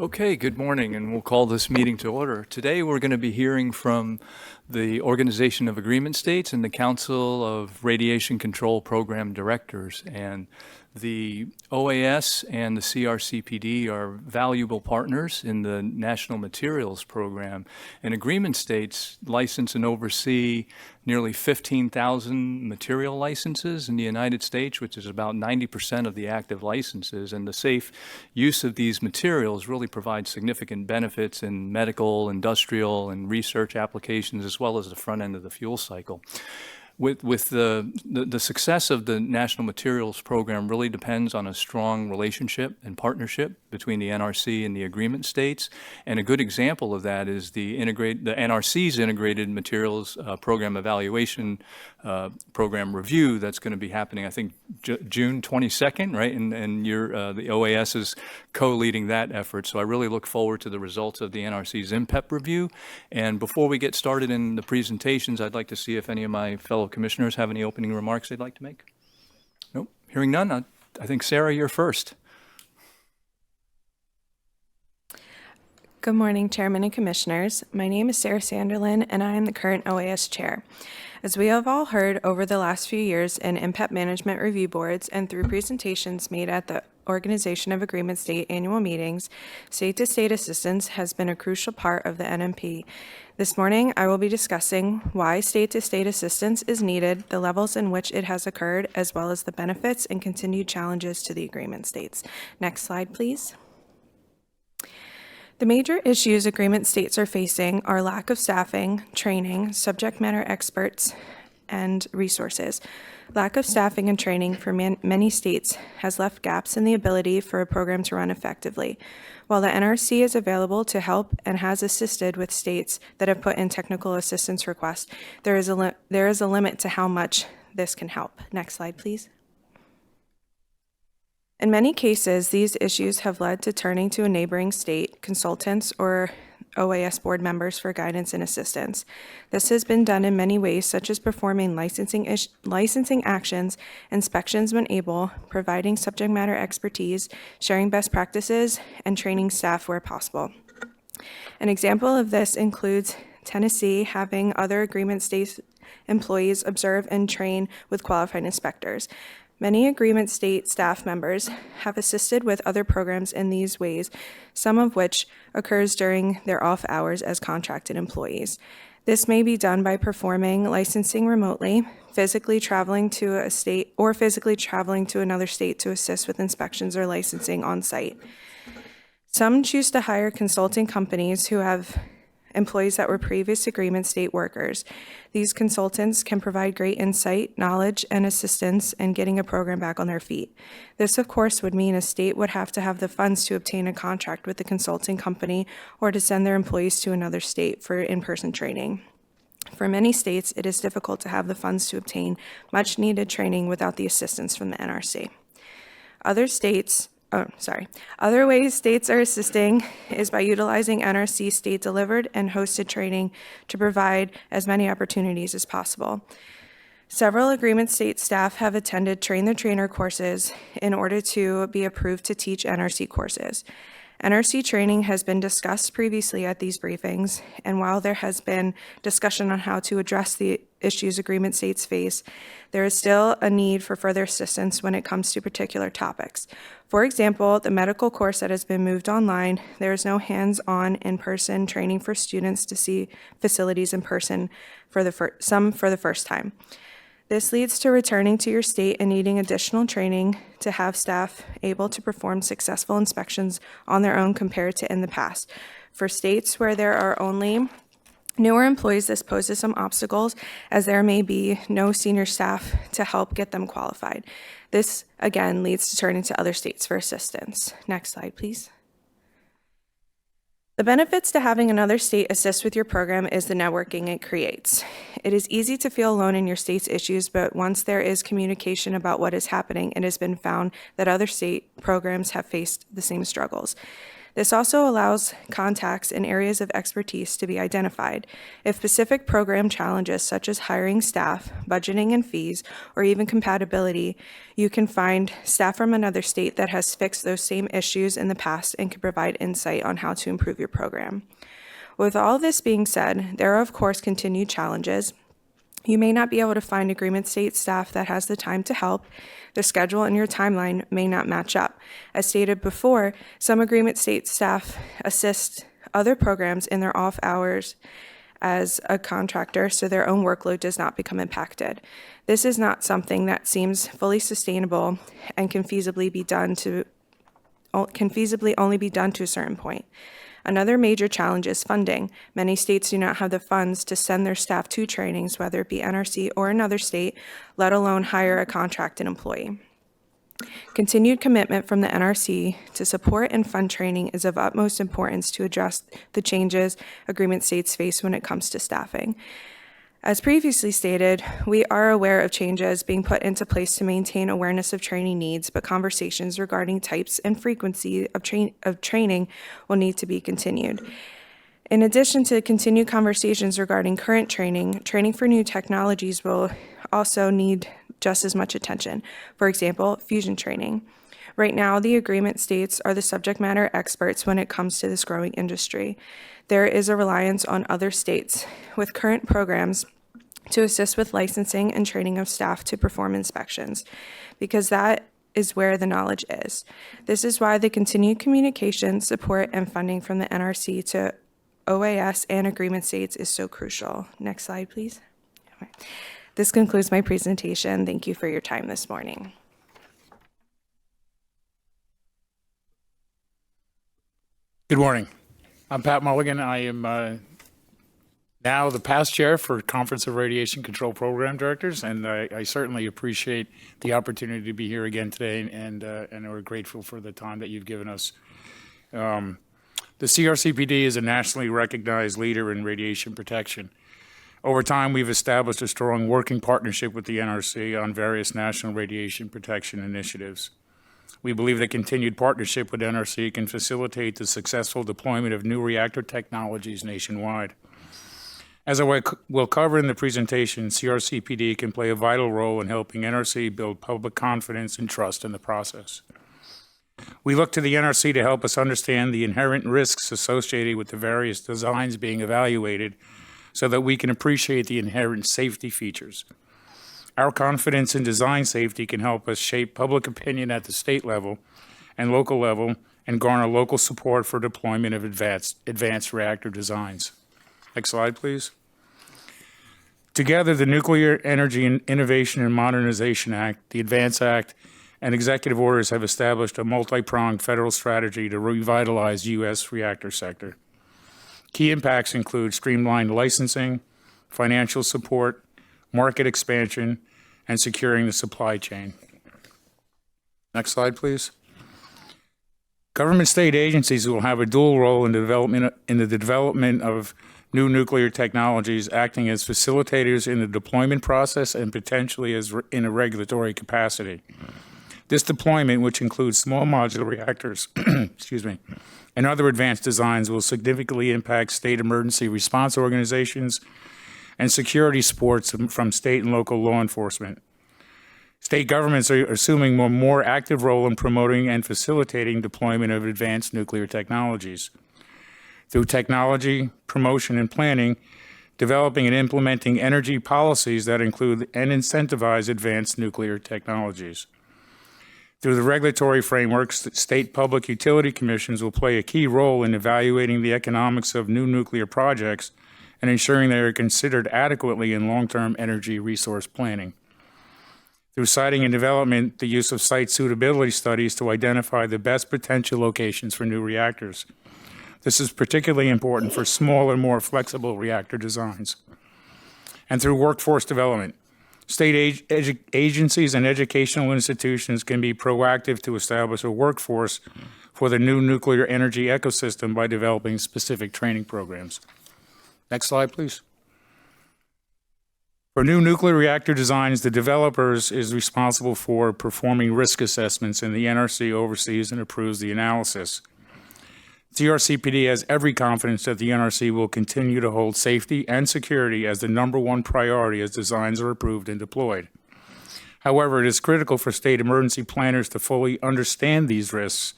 Okay, good morning, and we'll call this meeting to order. Today, we're going to be hearing from the Organization of Agreement States and the Council of Radiation Control Program Directors. And the OAS and the CRCPD are valuable partners in the National Materials Program. And agreement states license and oversee nearly 15,000 material licenses in the United States, which is about 90% of the active licenses. And the safe use of these materials really provides significant benefits in medical, industrial, and research applications, as well as the front end of the fuel cycle. With the success of the National Materials Program really depends on a strong relationship and partnership between the NRC and the agreement states. And a good example of that is the NRC's Integrated Materials Program Evaluation Program Review that's going to be happening, I think, June 22nd, right? And the OAS is co-leading that effort. So I really look forward to the results of the NRC's IMPEP review. And before we get started in the presentations, I'd like to see if any of my fellow commissioners have any opening remarks they'd like to make. Nope, hearing none. I think, Sarah, you're first. Good morning, Chairman and Commissioners. My name is Sarah Sanderlin, and I am the current OAS Chair. As we have all heard over the last few years in IMPEP management review boards and through presentations made at the Organization of Agreement State annual meetings, state-to-state assistance has been a crucial part of the NMP. This morning, I will be discussing why state-to-state assistance is needed, the levels in which it has occurred, as well as the benefits and continued challenges to the agreement states. Next slide, please. The major issues agreement states are facing are lack of staffing, training, subject matter experts, and resources. Lack of staffing and training for many states has left gaps in the ability for a program to run effectively. While the NRC is available to help and has assisted with states that have put in technical assistance requests, there is a limit to how much this can help. Next slide, please. In many cases, these issues have led to turning to a neighboring state, consultants, or OAS board members for guidance and assistance. This has been done in many ways, such as performing licensing actions, inspections when able, providing subject matter expertise, sharing best practices, and training staff where possible. An example of this includes Tennessee having other agreement state employees observe and train with qualified inspectors. Many agreement state staff members have assisted with other programs in these ways, some of which occurs during their off hours as contracted employees. This may be done by performing licensing remotely, physically traveling to a state, or physically traveling to another state to assist with inspections or licensing on site. Some choose to hire consulting companies who have employees that were previous agreement state workers. These consultants can provide great insight, knowledge, and assistance in getting a program back on their feet. This, of course, would mean a state would have to have the funds to obtain a contract with the consulting company or to send their employees to another state for in-person training. For many states, it is difficult to have the funds to obtain much-needed training without the assistance from the NRC. Other ways states are assisting is by utilizing NRC state-delivered and hosted training to provide as many opportunities as possible. Several agreement state staff have attended train-the-trainer courses in order to be approved to teach NRC courses. NRC training has been discussed previously at these briefings, and while there has been discussion on how to address the issues agreement states face, there is still a need for further assistance when it comes to particular topics. For example, the medical course that has been moved online, there is no hands-on in-person training for students to see facilities in person for the first time. This leads to returning to your state and needing additional training to have staff able to perform successful inspections on their own compared to in the past. For states where there are only newer employees, this poses some obstacles as there may be no senior staff to help get them qualified. This, again, leads to turning to other states for assistance. Next slide, please. The benefits to having another state assist with your program is the networking it creates. It is easy to feel alone in your state's issues, but once there is communication about what is happening, it has been found that other state programs have faced the same struggles. This also allows contacts and areas of expertise to be identified. If specific program challenges such as hiring staff, budgeting and fees, or even compatibility, you can find staff from another state that has fixed those same issues in the past and can provide insight on how to improve your program. With all this being said, there are of course continued challenges. You may not be able to find agreement state staff that has the time to help. The schedule and your timeline may not match up. As stated before, some agreement state staff assist other programs in their off hours as a contractor, so their own workload does not become impacted. This is not something that seems fully sustainable and can feasibly only be done to a certain point. Another major challenge is funding. Many states do not have the funds to send their staff to trainings, whether it be NRC or another state, let alone hire a contracted employee. Continued commitment from the NRC to support and fund training is of utmost importance to address the changes agreement states face when it comes to staffing. As previously stated, we are aware of changes being put into place to maintain awareness of training needs, but conversations regarding types and frequency of training will need to be continued. In addition to continued conversations regarding current training, training for new technologies will also need just as much attention. For example, fusion training. Right now, the agreement states are the subject matter experts when it comes to this growing industry. There is a reliance on other states with current programs to assist with licensing and training of staff to perform inspections, because that is where the knowledge is. This is why the continued communication, support, and funding from the NRC to OAS and agreement states is so crucial. Next slide, please. This concludes my presentation. Thank you for your time this morning. Good morning. I'm Pat Mulligan. I am now the past chair for Conference of Radiation Control Program Directors, and I certainly appreciate the opportunity to be here again today, and we're grateful for the time that you've given us. The CRCPD is a nationally recognized leader in radiation protection. Over time, we've established a strong working partnership with the NRC on various national radiation protection initiatives. We believe that continued partnership with NRC can facilitate the successful deployment of new reactor technologies nationwide. As I will cover in the presentation, CRCPD can play a vital role in helping NRC build public confidence and trust in the process. We look to the NRC to help us understand the inherent risks associated with the various designs being evaluated so that we can appreciate the inherent safety features. Our confidence in design safety can help us shape public opinion at the state level and local level and garner local support for deployment of advanced reactor designs. Next slide, please. Together, the Nuclear Energy Innovation and Modernization Act, the ADVANCE Act, and executive orders have established a multi-pronged federal strategy to revitalize U.S. reactor sector. Key impacts include streamlined licensing, financial support, market expansion, and securing the supply chain. Next slide, please. Government state agencies will have a dual role in the development of new nuclear technologies, acting as facilitators in the deployment process and potentially as in a regulatory capacity. This deployment, which includes small modular reactors, and other advanced designs, will significantly impact state emergency response organizations and security supports from state and local law enforcement. State governments are assuming a more active role in promoting and facilitating deployment of advanced nuclear technologies. Through technology, promotion, and planning, developing and implementing energy policies that include and incentivize advanced nuclear technologies. Through the regulatory frameworks, state public utility commissions will play a key role in evaluating the economics of new nuclear projects and ensuring they are considered adequately in long-term energy resource planning. Through siting and development, the use of site suitability studies to identify the best potential locations for new reactors. This is particularly important for smaller, more flexible reactor designs. And through workforce development, state agencies and educational institutions can be proactive to establish a workforce for the new nuclear energy ecosystem by developing specific training programs. Next slide, please. For new nuclear reactor designs, the developers is responsible for performing risk assessments, and the NRC oversees and approves the analysis. CRCPD has every confidence that the NRC will continue to hold safety and security as the #1 priority as designs are approved and deployed. However, it is critical for state emergency planners to fully understand these risks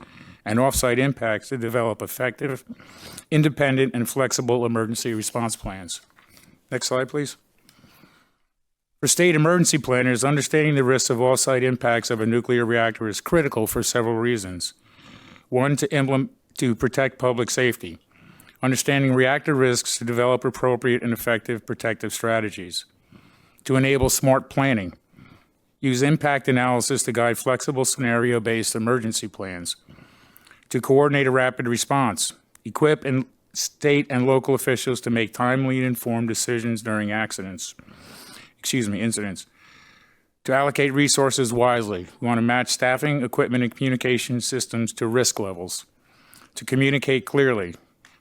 and offsite impacts to develop effective, independent, and flexible emergency response plans. Next slide, please. For state emergency planners, understanding the risks of offsite impacts of a nuclear reactor is critical for several reasons. One, to protect public safety. Understanding reactor risks to develop appropriate and effective protective strategies. To enable smart planning. Use impact analysis to guide flexible scenario-based emergency plans. To coordinate a rapid response. Equip state and local officials to make timely and informed decisions during incidents. To allocate resources wisely. We want to match staffing, equipment, and communication systems to risk levels. To communicate clearly.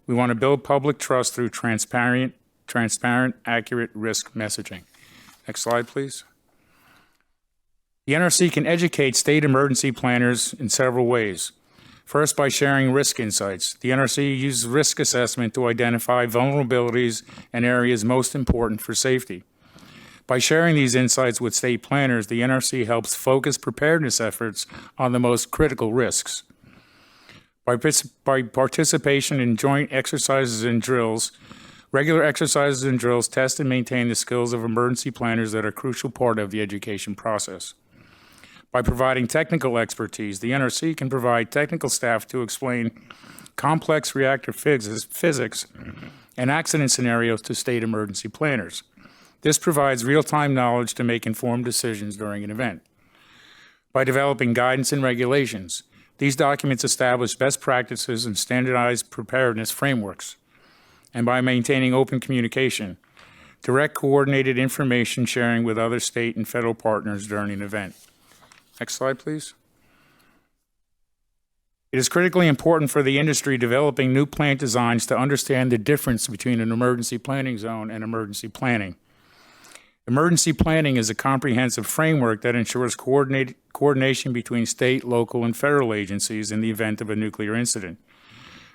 We want to build public trust through transparent, accurate risk messaging. Next slide, please. The NRC can educate state emergency planners in several ways. First, by sharing risk insights. The NRC uses risk assessment to identify vulnerabilities and areas most important for safety. By sharing these insights with state planners, the NRC helps focus preparedness efforts on the most critical risks. By participation in joint exercises and drills, regular exercises and drills test and maintain the skills of emergency planners that are a crucial part of the education process. By providing technical expertise, the NRC can provide technical staff to explain complex reactor physics and accident scenarios to state emergency planners. This provides real-time knowledge to make informed decisions during an event. By developing guidance and regulations, these documents establish best practices and standardized preparedness frameworks. And by maintaining open communication, direct coordinated information sharing with other state and federal partners during an event. Next slide, please. It is critically important for the industry developing new plant designs to understand the difference between an emergency planning zone and emergency planning. Emergency planning is a comprehensive framework that ensures coordination between state, local, and federal agencies in the event of a nuclear incident.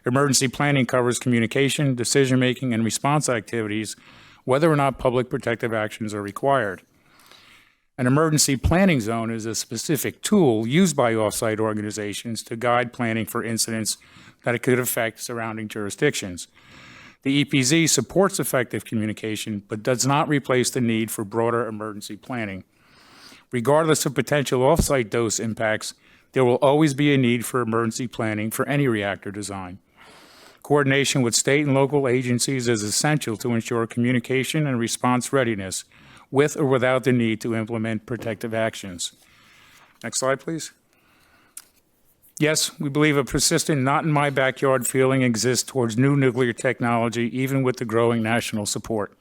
Emergency planning covers communication, decision-making, and response activities, whether or not public protective actions are required. An emergency planning zone is a specific tool used by offsite organizations to guide planning for incidents that could affect surrounding jurisdictions. The EPZ supports effective communication, but does not replace the need for broader emergency planning. Regardless of potential offsite dose impacts, there will always be a need for emergency planning for any reactor design. Coordination with state and local agencies is essential to ensure communication and response readiness, with or without the need to implement protective actions. Next slide, please. Yes, we believe a persistent not-in-my-backyard feeling exists towards new nuclear technology, even with the growing national support.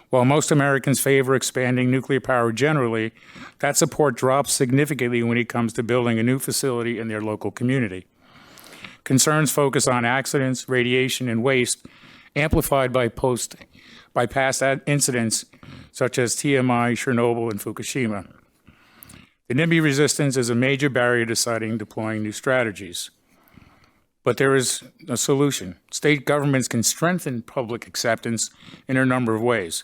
While most Americans favor expanding nuclear power generally, that support drops significantly when it comes to building a new facility in their local community. Concerns focus on accidents, radiation, and waste, amplified by past incidents such as TMI, Chernobyl, and Fukushima. The NIMBY resistance is a major barrier to siting and deploying new strategies. But there is a solution. State governments can strengthen public acceptance in a number of ways.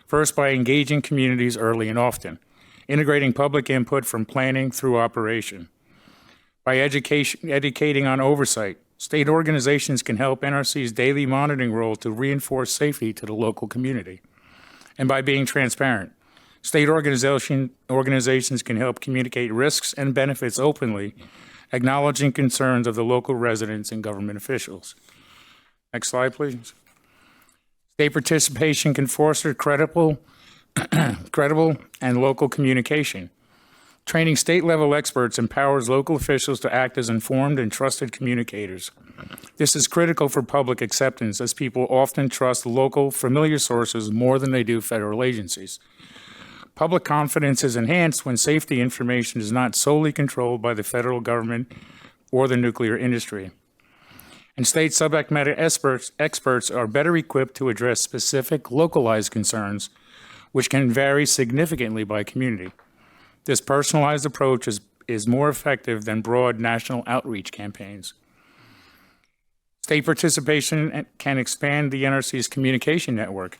First, by engaging communities early and often, integrating public input from planning through operation. By educating on oversight, state organizations can help NRC's daily monitoring role to reinforce safety to the local community. And by being transparent, state organizations can help communicate risks and benefits openly, acknowledging concerns of the local residents and government officials. Next slide, please. State participation can foster credible and local communication. Training state-level experts empowers local officials to act as informed and trusted communicators. This is critical for public acceptance, as people often trust local, familiar sources more than they do federal agencies. Public confidence is enhanced when safety information is not solely controlled by the federal government or the nuclear industry. And state subject matter experts are better equipped to address specific, localized concerns, which can vary significantly by community. This personalized approach is more effective than broad national outreach campaigns. State participation can expand the NRC's communication network.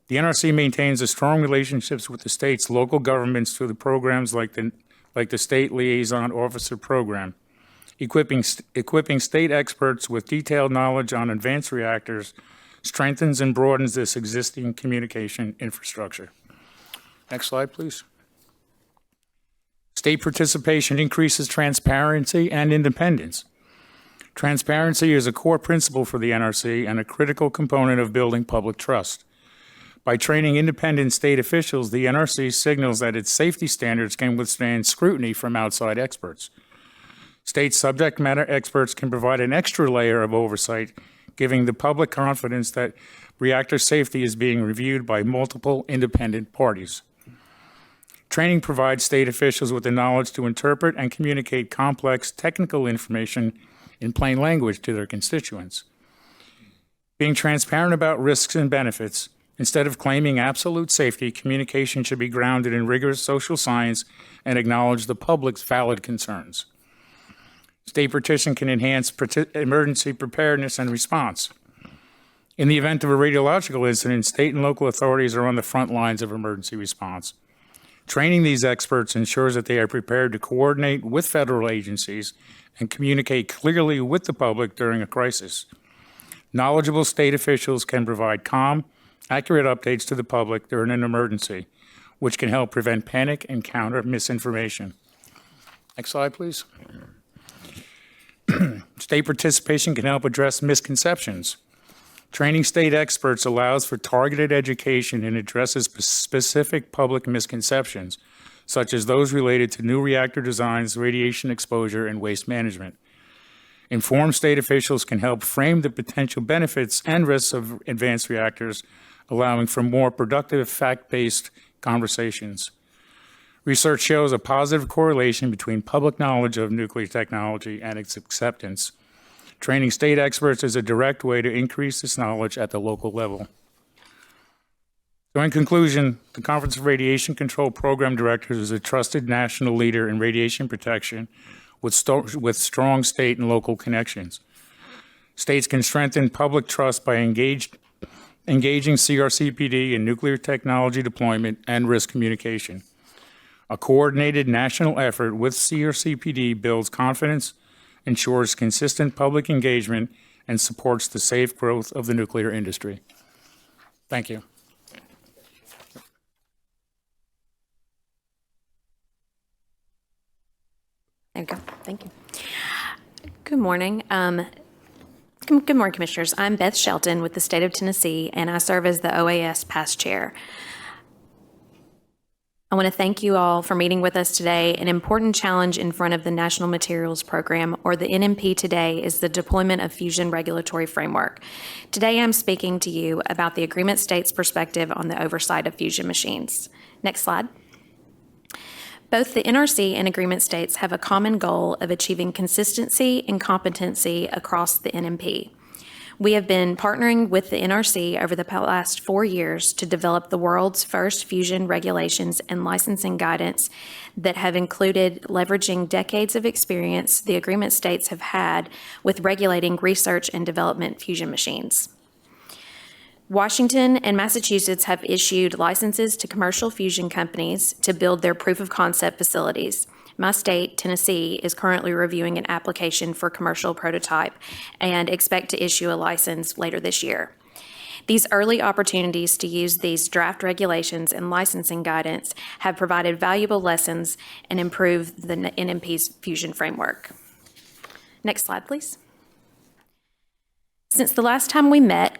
The NRC maintains a strong relationships with the state's local governments through the programs like the State Liaison Officer Program, equipping state experts with detailed knowledge on advanced reactors strengthens and broadens this existing communication infrastructure. Next slide, please. State participation increases transparency and independence. Transparency is a core principle for the NRC and a critical component of building public trust. By training independent state officials, the NRC signals that its safety standards can withstand scrutiny from outside experts. State subject matter experts can provide an extra layer of oversight, giving the public confidence that reactor safety is being reviewed by multiple independent parties. Training provides state officials with the knowledge to interpret and communicate complex technical information in plain language to their constituents. Being transparent about risks and benefits, instead of claiming absolute safety, communication should be grounded in rigorous social science and acknowledge the public's valid concerns. State participation can enhance emergency preparedness and response. In the event of a radiological incident, state and local authorities are on the front lines of emergency response. Training these experts ensures that they are prepared to coordinate with federal agencies and communicate clearly with the public during a crisis. Knowledgeable state officials can provide calm, accurate updates to the public during an emergency, which can help prevent panic and counter misinformation. Next slide, please. State participation can help address misconceptions. Training state experts allows for targeted education and addresses specific public misconceptions, such as those related to new reactor designs, radiation exposure, and waste management. Informed state officials can help frame the potential benefits and risks of advanced reactors, allowing for more productive, fact-based conversations. Research shows a positive correlation between public knowledge of nuclear technology and its acceptance. Training state experts is a direct way to increase this knowledge at the local level. So in conclusion, the Conference of Radiation Control Program Directors is a trusted national leader in radiation protection with strong state and local connections. States can strengthen public trust by engaging CRCPD in nuclear technology deployment and risk communication. A coordinated national effort with CRCPD builds confidence, ensures consistent public engagement, and supports the safe growth of the nuclear industry. Thank you. There you go. Thank you. Good morning. Good morning, Commissioners. I'm Beth Shelton with the State of Tennessee, and I serve as the OAS past chair. I want to thank you all for meeting with us today. An important challenge in front of the National Materials Program, or the NMP today, is the deployment of fusion regulatory framework. Today I'm speaking to you about the agreement state's perspective on the oversight of fusion machines. Next slide. Both the NRC and agreement states have a common goal of achieving consistency and competency across the NMP. We have been partnering with the NRC over the last 4 years to develop the world's first fusion regulations and licensing guidance that have included leveraging decades of experience the agreement states have had with regulating research and development fusion machines. Washington and Massachusetts have issued licenses to commercial fusion companies to build their proof of concept facilities. My state, Tennessee, is currently reviewing an application for commercial prototype and expect to issue a license later this year. These early opportunities to use these draft regulations and licensing guidance have provided valuable lessons and improved the NMP's fusion framework. Next slide, please. Since the last time we met,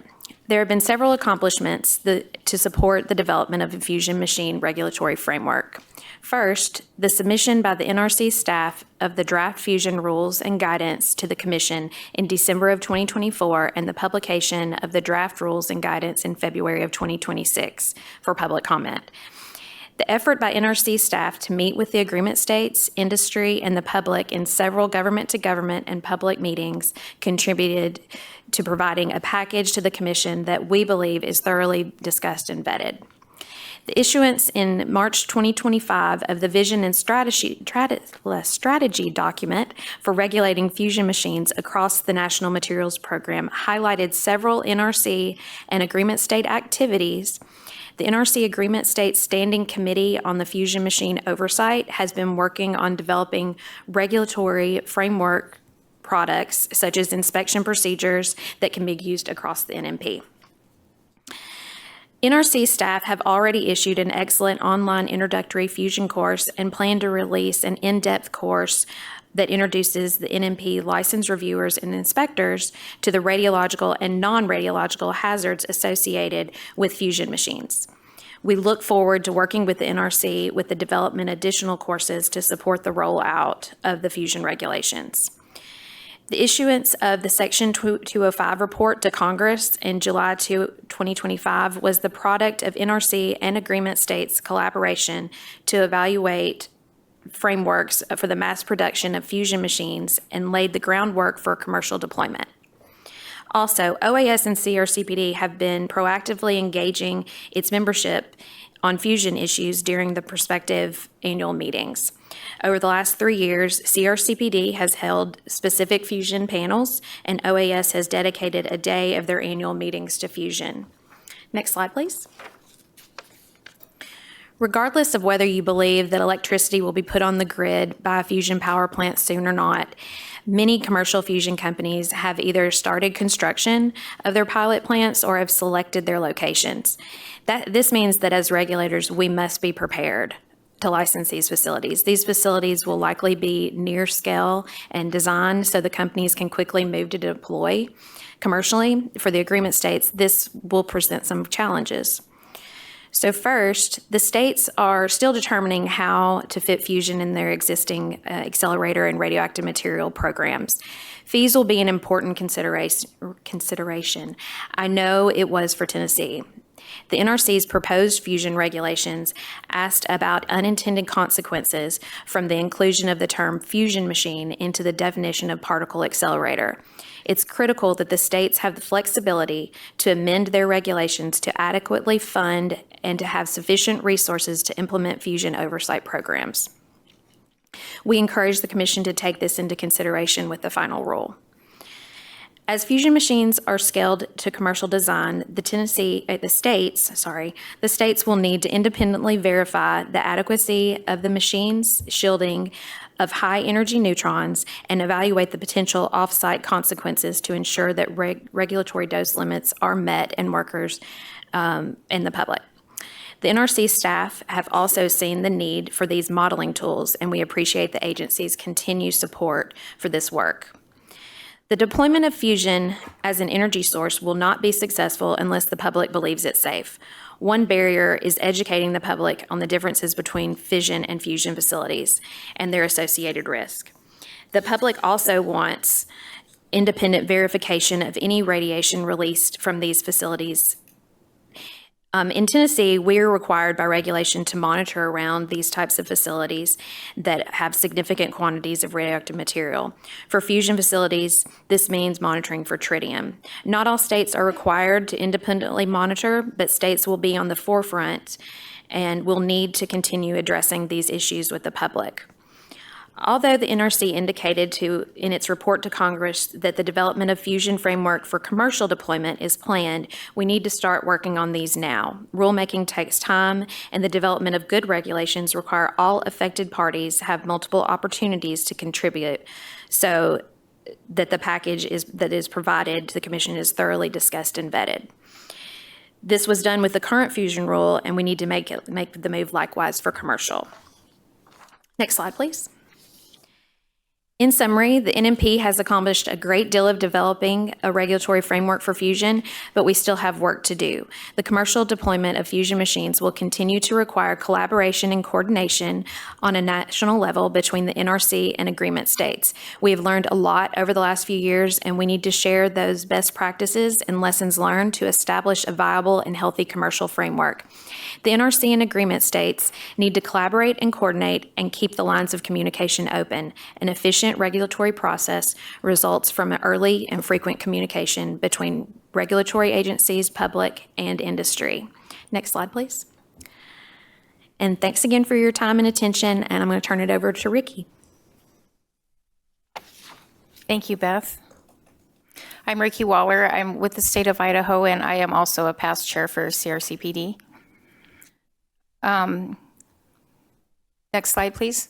there have been several accomplishments to support the development of a fusion machine regulatory framework. First, the submission by the NRC staff of the draft fusion rules and guidance to the Commission in December of 2024 and the publication of the draft rules and guidance in February of 2026 for public comment. The effort by NRC staff to meet with the agreement states, industry, and the public in several government-to-government and public meetings contributed to providing a package to the Commission that we believe is thoroughly discussed and vetted. The issuance in March 2025 of the Vision and Strategy document for regulating fusion machines across the National Materials Program highlighted several NRC and agreement state activities. The NRC Agreement State Standing Committee on the Fusion Machine Oversight has been working on developing regulatory framework products such as inspection procedures that can be used across the NMP. NRC staff have already issued an excellent online introductory fusion course and plan to release an in-depth course that introduces the NMP licensed reviewers and inspectors to the radiological and non-radiological hazards associated with fusion machines. We look forward to working with the NRC with the development of additional courses to support the rollout of the fusion regulations. The issuance of the Section 205 report to Congress in July 2025 was the product of NRC and agreement states' collaboration to evaluate frameworks for the mass production of fusion machines and laid the groundwork for commercial deployment. Also, OAS and CRCPD have been proactively engaging its membership on fusion issues during the prospective annual meetings. Over the last 3 years, CRCPD has held specific fusion panels, and OAS has dedicated a day of their annual meetings to fusion. Next slide, please. Regardless of whether you believe that electricity will be put on the grid by a fusion power plant soon or not, many commercial fusion companies have either started construction of their pilot plants or have selected their locations. This means that as regulators, we must be prepared to license these facilities. These facilities will likely be near scale and designed so the companies can quickly move to deploy commercially. For the agreement states, this will present some challenges. So first, the states are still determining how to fit fusion in their existing accelerator and radioactive material programs. Fees will be an important consideration. I know it was for Tennessee. The NRC's proposed fusion regulations asked about unintended consequences from the inclusion of the term fusion machine into the definition of particle accelerator. It's critical that the states have the flexibility to amend their regulations to adequately fund and to have sufficient resources to implement fusion oversight programs. We encourage the Commission to take this into consideration with the final rule. As fusion machines are scaled to commercial design, the states will need to independently verify the adequacy of the machine's shielding of high-energy neutrons and evaluate the potential off-site consequences to ensure that regulatory dose limits are met and workers and the public. The NRC staff have also seen the need for these modeling tools, and we appreciate the agency's continued support for this work. The deployment of fusion as an energy source will not be successful unless the public believes it's safe. One barrier is educating the public on the differences between fission and fusion facilities and their associated risk. The public also wants independent verification of any radiation released from these facilities. In Tennessee, we are required by regulation to monitor around these types of facilities that have significant quantities of radioactive material. For fusion facilities, this means monitoring for tritium. Not all states are required to independently monitor, but states will be on the forefront and will need to continue addressing these issues with the public. Although the NRC indicated in its report to Congress that the development of fusion framework for commercial deployment is planned, we need to start working on these now. Rulemaking takes time, and the development of good regulations require all affected parties have multiple opportunities to contribute so that the package that is provided to the Commission is thoroughly discussed and vetted. This was done with the current fusion rule, and we need to make the move likewise for commercial. Next slide, please. In summary, the NMP has accomplished a great deal of developing a regulatory framework for fusion, but we still have work to do. The commercial deployment of fusion machines will continue to require collaboration and coordination on a national level between the NRC and agreement states. We have learned a lot over the last few years, and we need to share those best practices and lessons learned to establish a viable and healthy commercial framework. The NRC and agreement states need to collaborate and coordinate and keep the lines of communication open. An efficient regulatory process results from an early and frequent communication between regulatory agencies, public, and industry. Next slide, please. And thanks again for your time and attention, and I'm going to turn it over to Ricky. Thank you, Beth. I'm Ricky Waller. I'm with the state of Idaho, and I am also a past chair for CRCPD. Next slide, please.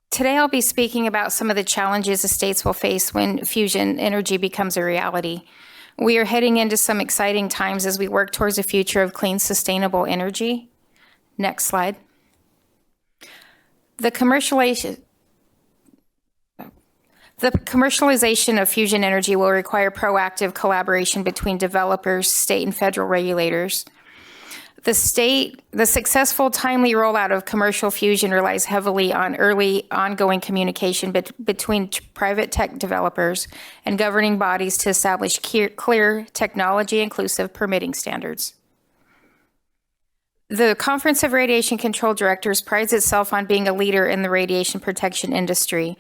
Today, I'll be speaking about some of the challenges the states will face when fusion energy becomes a reality. We are heading into some exciting times as we work towards a future of clean, sustainable energy. Next slide. The commercialization of fusion energy will require proactive collaboration between developers, state and federal regulators. The successful, timely rollout of commercial fusion relies heavily on early, ongoing communication between private tech developers and governing bodies to establish clear, technology-inclusive permitting standards. The Conference of Radiation Control Directors prides itself on being a leader in the radiation protection industry.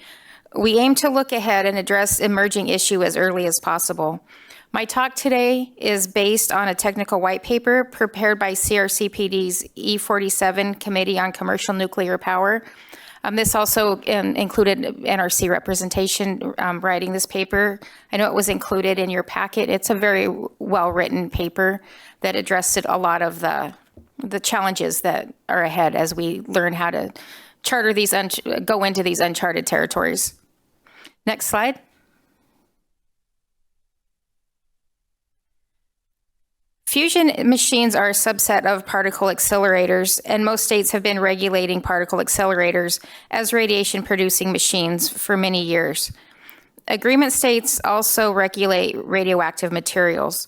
We aim to look ahead and address emerging issues as early as possible. My talk today is based on a technical white paper prepared by CRCPD's E47 Committee on Commercial Nuclear Power. This also included NRC representation writing this paper. I know it was included in your packet. It's a very well-written paper that addressed a lot of the challenges that are ahead as we learn how to charter these, go into these uncharted territories. Next slide. Fusion machines are a subset of particle accelerators, and most states have been regulating particle accelerators as radiation-producing machines for many years. Agreement states also regulate radioactive materials.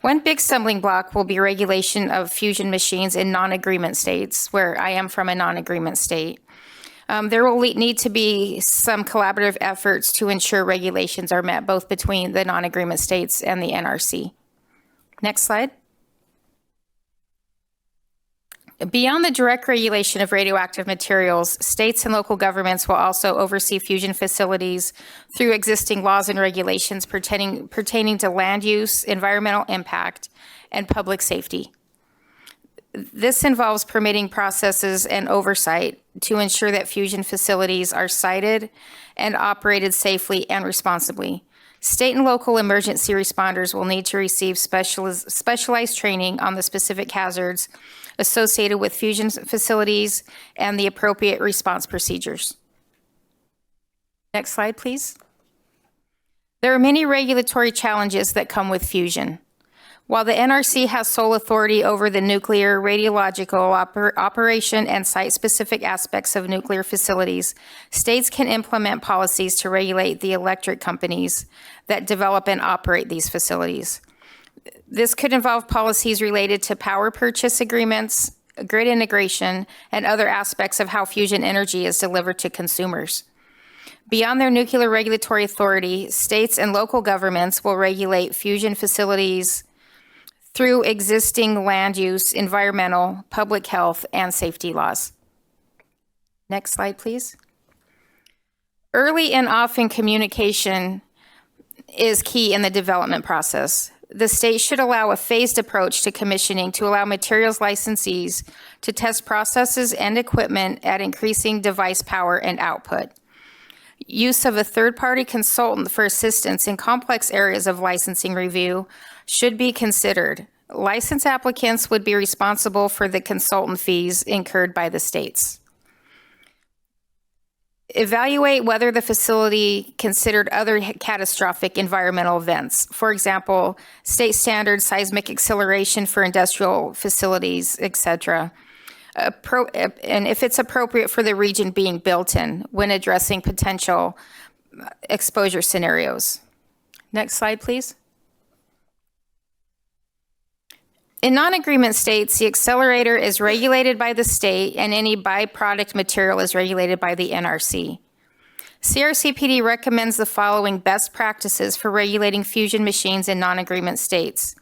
One big stumbling block will be regulation of fusion machines in non-agreement states, where I am from a non-agreement state. There will need to be some collaborative efforts to ensure regulations are met both between the non-agreement states and the NRC. Next slide. Beyond the direct regulation of radioactive materials, states and local governments will also oversee fusion facilities through existing laws and regulations pertaining to land use, environmental impact, and public safety. This involves permitting processes and oversight to ensure that fusion facilities are sited and operated safely and responsibly. State and local emergency responders will need to receive specialized training on the specific hazards associated with fusion facilities and the appropriate response procedures. Next slide, please. There are many regulatory challenges that come with fusion. While the NRC has sole authority over the nuclear, radiological, operation, and site-specific aspects of nuclear facilities, states can implement policies to regulate the electric companies that develop and operate these facilities. This could involve policies related to power purchase agreements, grid integration, and other aspects of how fusion energy is delivered to consumers. Beyond their nuclear regulatory authority, states and local governments will regulate fusion facilities through existing land use, environmental, public health, and safety laws. Next slide, please. Early and often communication is key in the development process. The state should allow a phased approach to commissioning to allow materials licensees to test processes and equipment at increasing device power and output. Use of a third-party consultant for assistance in complex areas of licensing review should be considered. License applicants would be responsible for the consultant fees incurred by the states. Evaluate whether the facility considered other catastrophic environmental events. For example, state standard seismic acceleration for industrial facilities, etc. And if it's appropriate for the region being built in when addressing potential exposure scenarios. Next slide, please. In non-agreement states, the accelerator is regulated by the state and any byproduct material is regulated by the NRC. CRCPD recommends the following best practices for regulating fusion machines in non-agreement states.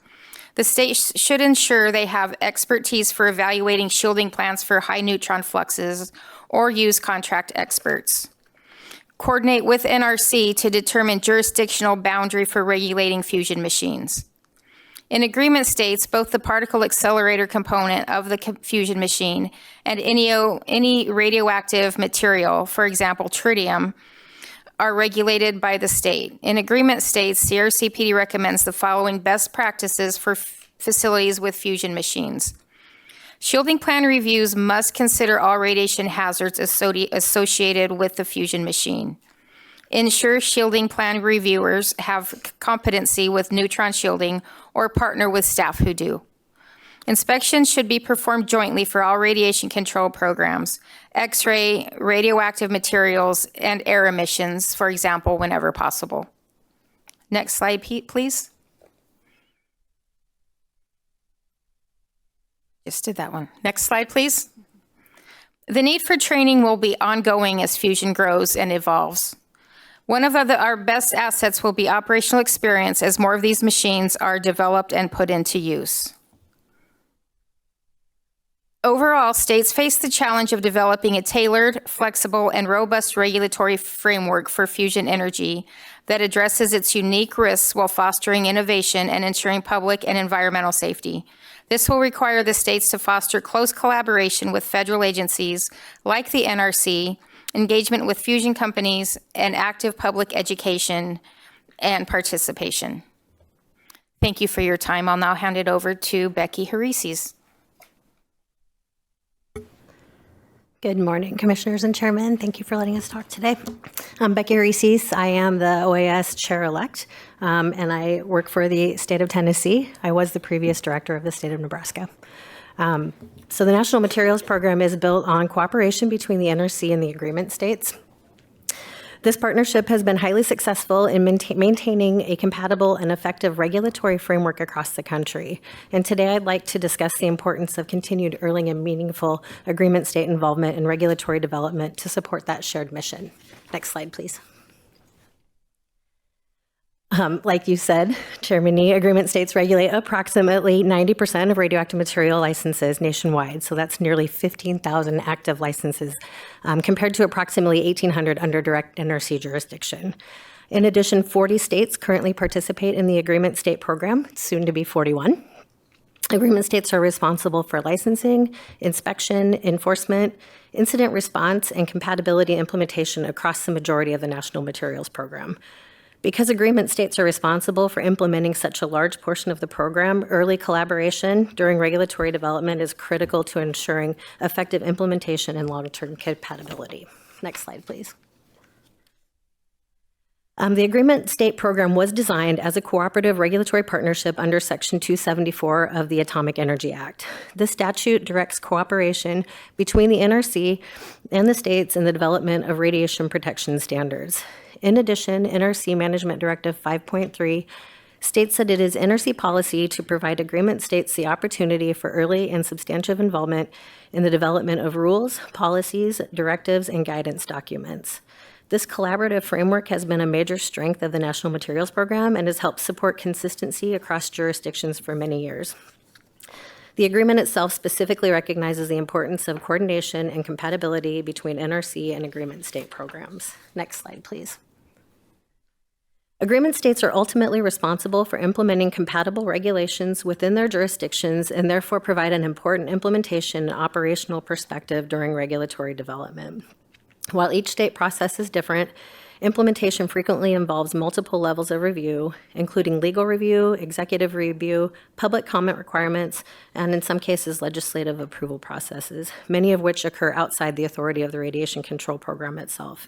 The state should ensure they have expertise for evaluating shielding plans for high neutron fluxes or use contract experts. Coordinate with NRC to determine jurisdictional boundary for regulating fusion machines. In agreement states, both the particle accelerator component of the fusion machine and any radioactive material, for example, tritium, are regulated by the state. In agreement states, CRCPD recommends the following best practices for facilities with fusion machines. Shielding plan reviews must consider all radiation hazards associated with the fusion machine. Ensure shielding plan reviewers have competency with neutron shielding or partner with staff who do. Inspections should be performed jointly for all radiation control programs, X-ray, radioactive materials, and air emissions, for example, whenever possible. Next slide, Pete, please. Just did that one. Next slide, please. The need for training will be ongoing as fusion grows and evolves. One of our best assets will be operational experience as more of these machines are developed and put into use. Overall, states face the challenge of developing a tailored, flexible, and robust regulatory framework for fusion energy that addresses its unique risks while fostering innovation and ensuring public and environmental safety. This will require the states to foster close collaboration with federal agencies like the NRC, engagement with fusion companies, and active public education and participation. Thank you for your time. I'll now hand it over to Becky Harises. Good morning, Commissioners and Chairman. Thank you for letting us talk today. I'm Becky Harises. I am the OAS Chair-elect, and I work for the state of Tennessee. I was the previous director of the state of Nebraska. So the National Materials Program is built on cooperation between the NRC and the agreement states. This partnership has been highly successful in maintaining a compatible and effective regulatory framework across the country. And today I'd like to discuss the importance of continued early and meaningful agreement state involvement in regulatory development to support that shared mission. Next slide, please. Like you said, Chairman Nee, agreement states regulate approximately 90% of radioactive material licenses nationwide. So that's nearly 15,000 active licenses compared to approximately 1,800 under direct NRC jurisdiction. In addition, 40 states currently participate in the agreement state program, soon to be 41. Agreement states are responsible for licensing, inspection, enforcement, incident response, and compatibility implementation across the majority of the National Materials Program. Because agreement states are responsible for implementing such a large portion of the program, early collaboration during regulatory development is critical to ensuring effective implementation and long-term compatibility. Next slide, please. The agreement state program was designed as a cooperative regulatory partnership under Section 274 of the Atomic Energy Act. This statute directs cooperation between the NRC and the states in the development of radiation protection standards. In addition, NRC Management Directive 5.3 states that it is NRC policy to provide agreement states the opportunity for early and substantive involvement in the development of rules, policies, directives, and guidance documents. This collaborative framework has been a major strength of the National Materials Program and has helped support consistency across jurisdictions for many years. The agreement itself specifically recognizes the importance of coordination and compatibility between NRC and agreement state programs. Next slide, please. Agreement states are ultimately responsible for implementing compatible regulations within their jurisdictions and therefore provide an important implementation and operational perspective during regulatory development. While each state process is different, implementation frequently involves multiple levels of review, including legal review, executive review, public comment requirements, and in some cases, legislative approval processes, many of which occur outside the authority of the radiation control program itself.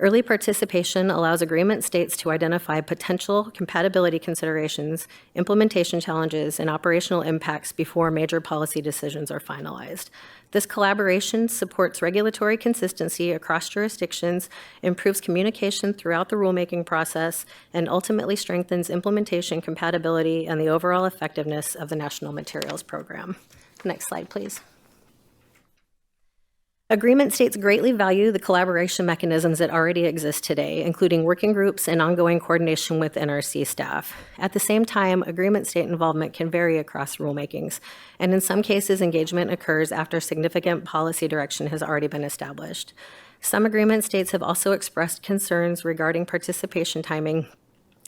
Early participation allows agreement states to identify potential compatibility considerations, implementation challenges, and operational impacts before major policy decisions are finalized. This collaboration supports regulatory consistency across jurisdictions, improves communication throughout the rulemaking process, and ultimately strengthens implementation compatibility and the overall effectiveness of the National Materials Program. Next slide, please. Agreement states greatly value the collaboration mechanisms that already exist today, including working groups and ongoing coordination with NRC staff. At the same time, agreement state involvement can vary across rulemakings, and in some cases, engagement occurs after significant policy direction has already been established. Some agreement states have also expressed concerns regarding participation timing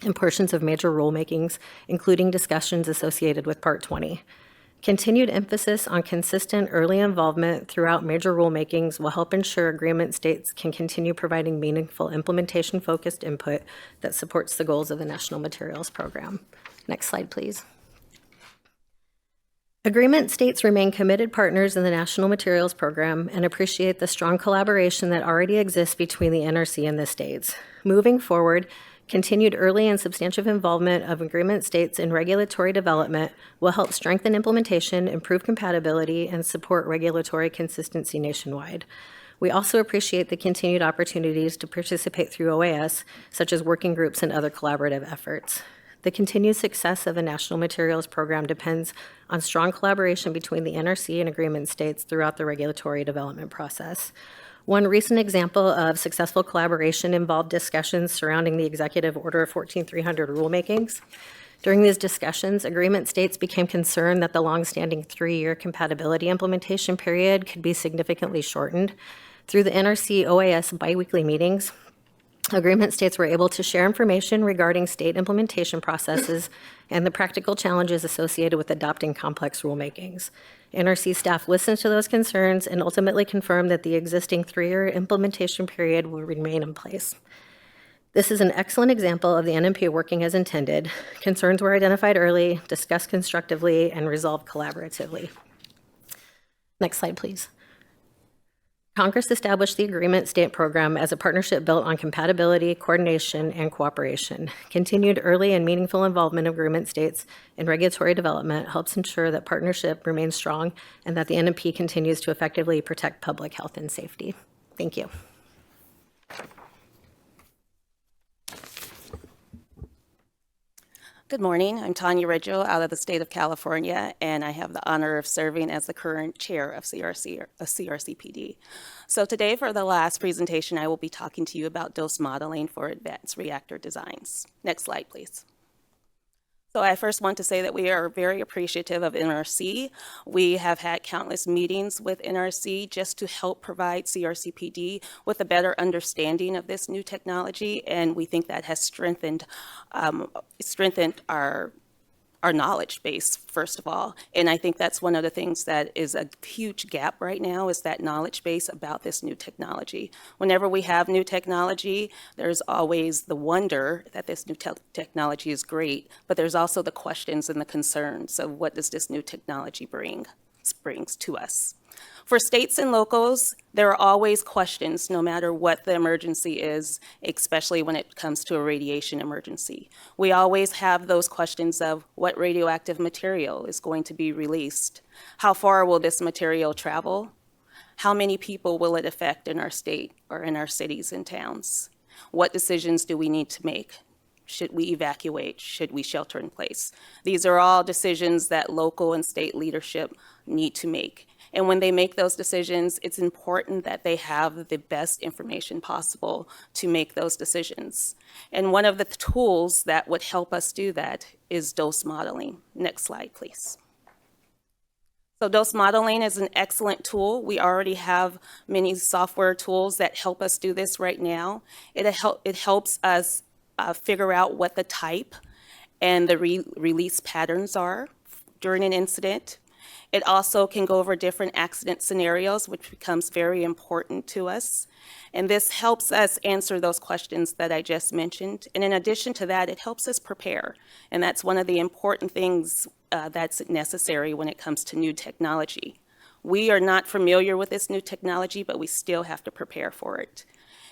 and portions of major rulemakings, including discussions associated with Part 20. Continued emphasis on consistent early involvement throughout major rulemakings will help ensure agreement states can continue providing meaningful implementation-focused input that supports the goals of the National Materials Program. Next slide, please. Agreement states remain committed partners in the National Materials Program and appreciate the strong collaboration that already exists between the NRC and the states. Moving forward, continued early and substantive involvement of agreement states in regulatory development will help strengthen implementation, improve compatibility, and support regulatory consistency nationwide. We also appreciate the continued opportunities to participate through OAS, such as working groups and other collaborative efforts. The continued success of the National Materials Program depends on strong collaboration between the NRC and agreement states throughout the regulatory development process. One recent example of successful collaboration involved discussions surrounding the Executive Order 14300 rulemakings. During these discussions, agreement states became concerned that the longstanding 3-year compatibility implementation period could be significantly shortened. Through the NRC OAS biweekly meetings, agreement states were able to share information regarding state implementation processes and the practical challenges associated with adopting complex rulemakings. NRC staff listened to those concerns and ultimately confirmed that the existing 3-year implementation period will remain in place. This is an excellent example of the NMP working as intended. Concerns were identified early, discussed constructively, and resolved collaboratively. Next slide, please. Congress established the Agreement State Program as a partnership built on compatibility, coordination, and cooperation. Continued early and meaningful involvement of agreement states in regulatory development helps ensure that partnership remains strong and that the NMP continues to effectively protect public health and safety. Thank you. Good morning. I'm Tanya Reggio out of the state of California, and I have the honor of serving as the current chair of CRCPD. So today, for the last presentation, I will be talking to you about dose modeling for advanced reactor designs. Next slide, please. So I first want to say that we are very appreciative of NRC. We have had countless meetings with NRC just to help provide CRCPD with a better understanding of this new technology, and we think that has strengthened our knowledge base, first of all. And I think that's one of the things that is a huge gap right now, is that knowledge base about this new technology. Whenever we have new technology, there's always the wonder that this new technology is great, but there's also the questions and the concerns of what does this new technology brings to us. For states and locals, there are always questions no matter what the emergency is, especially when it comes to a radiation emergency. We always have those questions of what radioactive material is going to be released? How far will this material travel? How many people will it affect in our state or in our cities and towns? What decisions do we need to make? Should we evacuate? Should we shelter in place? These are all decisions that local and state leadership need to make. And when they make those decisions, it's important that they have the best information possible to make those decisions. And one of the tools that would help us do that is dose modeling. Next slide, please. So dose modeling is an excellent tool. We already have many software tools that help us do this right now. It helps us figure out what the type and the release patterns are during an incident. It also can go over different accident scenarios, which becomes very important to us. And this helps us answer those questions that I just mentioned. And in addition to that, it helps us prepare. And that's one of the important things that's necessary when it comes to new technology. We are not familiar with this new technology, but we still have to prepare for it.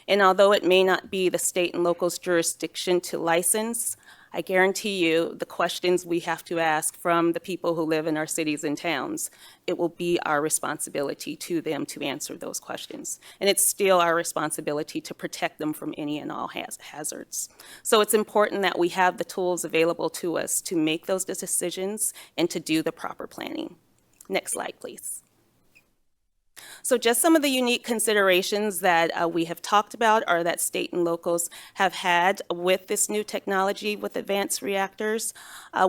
And although it may not be the state and local's jurisdiction to license, I guarantee you the questions we have to ask from the people who live in our cities and towns, it will be our responsibility to them to answer those questions. And it's still our responsibility to protect them from any and all hazards. So it's important that we have the tools available to us to make those decisions and to do the proper planning. Next slide, please. So just some of the unique considerations that we have talked about or that state and locals have had with this new technology with advanced reactors.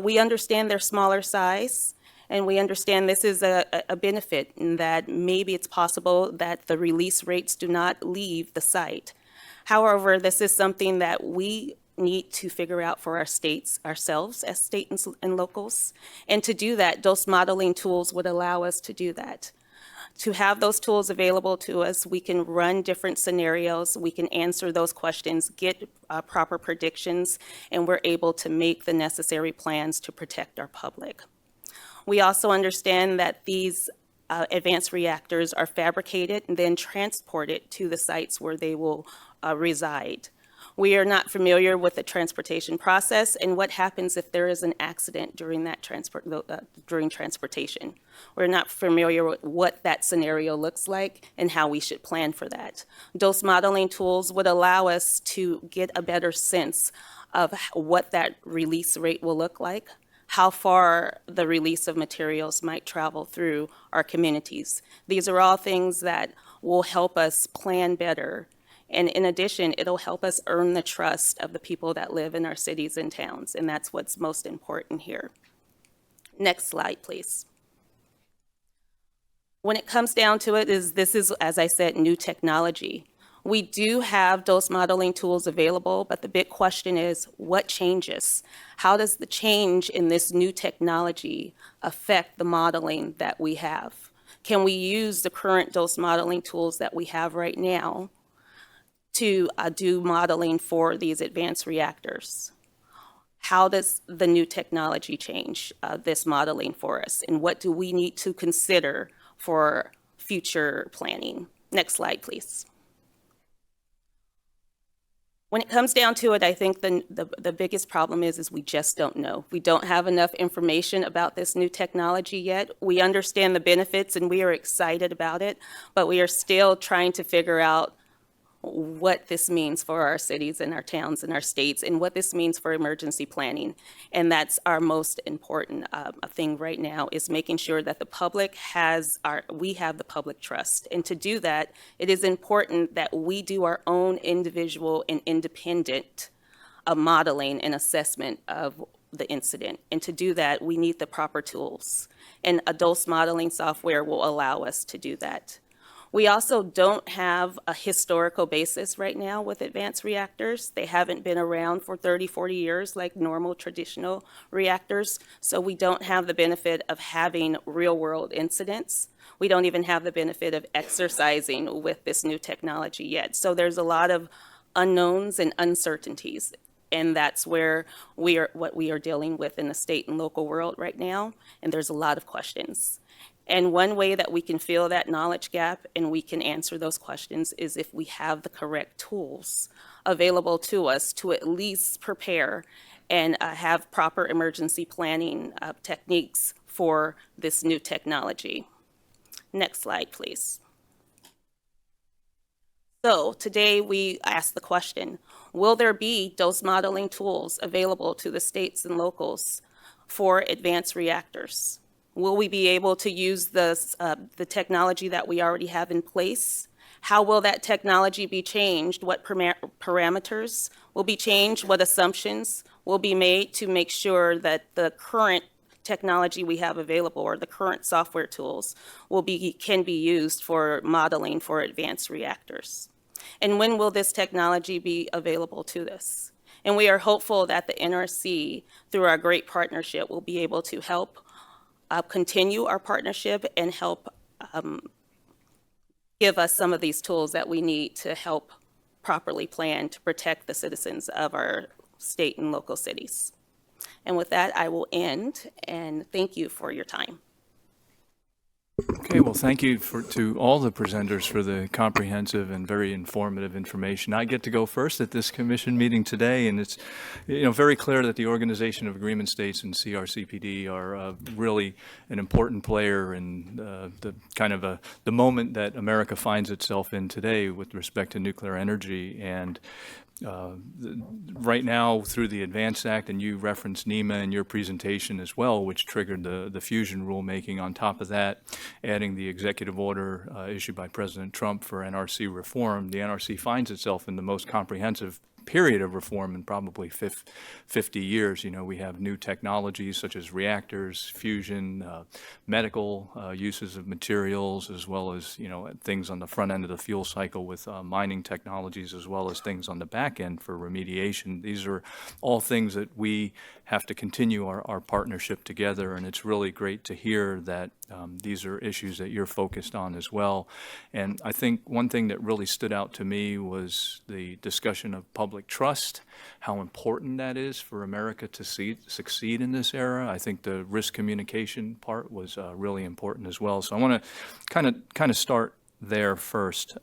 We understand their smaller size, and we understand this is a benefit in that maybe it's possible that the release rates do not leave the site. However, this is something that we need to figure out for our states, ourselves as state and locals. And to do that, those modeling tools would allow us to do that. To have those tools available to us, we can run different scenarios, we can answer those questions, get proper predictions, and we're able to make the necessary plans to protect our public. We also understand that these advanced reactors are fabricated and then transported to the sites where they will reside. We are not familiar with the transportation process and what happens if there is an accident during that transportation. We're not familiar with what that scenario looks like and how we should plan for that. Dose modeling tools would allow us to get a better sense of what that release rate will look like, how far the release of materials might travel through our communities. These are all things that will help us plan better. And in addition, it'll help us earn the trust of the people that live in our cities and towns, and that's what's most important here. Next slide, please. When it comes down to it, this is, as I said, new technology. We do have dose modeling tools available, but the big question is, what changes? How does the change in this new technology affect the modeling that we have? Can we use the current dose modeling tools that we have right now to do modeling for these advanced reactors? How does the new technology change this modeling for us? And what do we need to consider for future planning? Next slide, please. When it comes down to it, I think the biggest problem is we just don't know. We don't have enough information about this new technology yet. We understand the benefits and we are excited about it, but we are still trying to figure out what this means for our cities and our towns and our states and what this means for emergency planning. And that's our most important thing right now, is making sure that the public we have the public trust. And to do that, it is important that we do our own individual and independent modeling and assessment of the incident. And to do that, we need the proper tools. And a dose modeling software will allow us to do that. We also don't have a historical basis right now with advanced reactors. They haven't been around for 30, 40 years like normal traditional reactors. So we don't have the benefit of having real world incidents. We don't even have the benefit of exercising with this new technology yet. So there's a lot of unknowns and uncertainties. And that's where what we are dealing with in the state and local world right now. And there's a lot of questions. And one way that we can fill that knowledge gap and we can answer those questions is if we have the correct tools available to us to at least prepare and have proper emergency planning techniques for this new technology. Next slide, please. So today we ask the question, will there be dose modeling tools available to the states and locals for advanced reactors? Will we be able to use the technology that we already have in place? How will that technology be changed? What parameters will be changed? What assumptions will be made to make sure that the current technology we have available or the current software tools can be used for modeling for advanced reactors? And when will this technology be available to us? And we are hopeful that the NRC, through our great partnership, will be able to help continue our partnership and help give us some of these tools that we need to help properly plan to protect the citizens of our state and local cities. And with that, I will end, and thank you for your time. Okay, well, thank you to all the presenters for the comprehensive and very informative information. I get to go first at this commission meeting today, and it's very clear that the Organization of Agreement States and CRCPD are really an important player in the moment that America finds itself in today with respect to nuclear energy. And right now, through the ADVANCE Act, and you referenced NEMA in your presentation as well, which triggered the fusion rulemaking. On top of that, adding the executive order issued by President Trump for NRC reform, the NRC finds itself in the most comprehensive period of reform in probably 50 years. You know, we have new technologies such as reactors, fusion, medical uses of materials, as well as, you know, things on the front end of the fuel cycle with mining technologies, as well as things on the back end for remediation. These are all things that we have to continue our partnership together, and it's really great to hear that these are issues that you're focused on as well. And I think one thing that really stood out to me was the discussion of public trust, how important that is for America to succeed in this era. I think the risk communication part was really important as well. So I want to kind of start there first.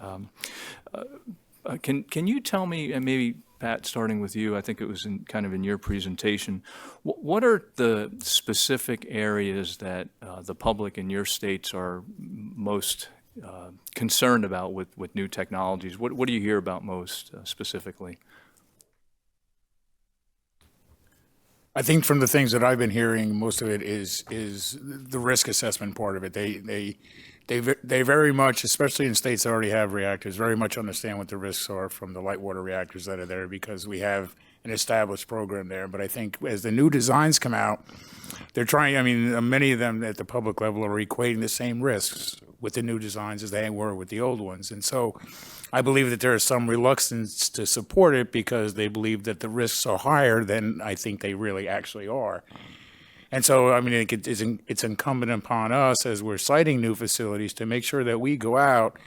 Can you tell me, and maybe Pat, starting with you, I think it was in your presentation, what are the specific areas that the public in your states are most concerned about with new technologies? What do you hear about most specifically? I think from the things that I've been hearing, most of it is the risk assessment part of it. They very much, especially in states that already have reactors, very much understand what the risks are from the light water reactors that are there, because we have an established program there. But I think as the new designs come out, they're trying, I mean, many of them at the public level are equating the same risks with the new designs as they were with the old ones. And so I believe that there is some reluctance to support it because they believe that the risks are higher than I think they really actually are. And so, I mean, it's incumbent upon us as we're siting new facilities to make sure that we go out,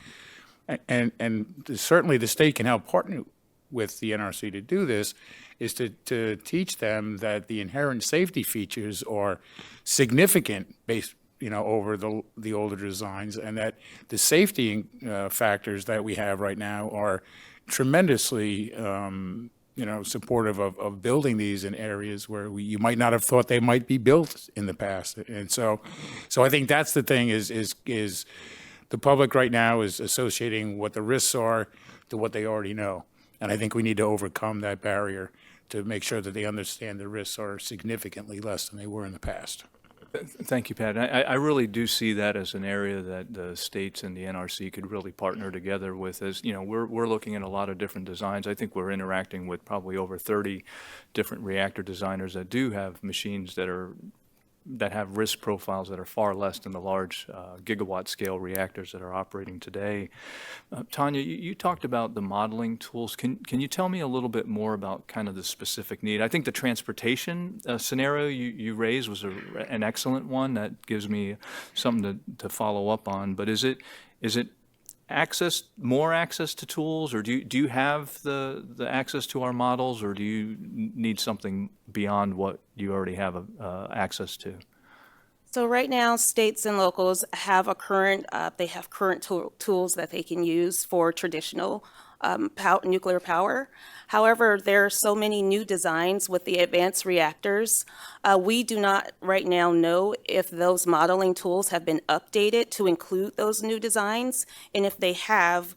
and certainly the state can help partner with the NRC to do this, is to teach them that the inherent safety features are significant based, you know, over the older designs, and that the safety factors that we have right now are tremendously you know, supportive of building these in areas where you might not have thought they might be built in the past. And so I think that's the thing is the public right now is associating what the risks are to what they already know. And I think we need to overcome that barrier to make sure that they understand the risks are significantly less than they were in the past. Thank you, Pat. I really do see that as an area that the states and the NRC could really partner together with. As you know, we're looking at a lot of different designs. I think we're interacting with probably over 30 different reactor designers that do have machines that have risk profiles that are far less than the large gigawatt scale reactors that are operating today. Tanya, you talked about the modeling tools. Can you tell me a little bit more about kind of the specific need? I think the transportation scenario you raised was an excellent one that gives me something to follow up on. But is it more access to tools, or do you have the access to our models, or do you need something beyond what you already have access to? So right now, states and locals have current tools that they can use for traditional nuclear power. However, there are so many new designs with the advanced reactors. We do not right now know if those modeling tools have been updated to include those new designs. And if they have,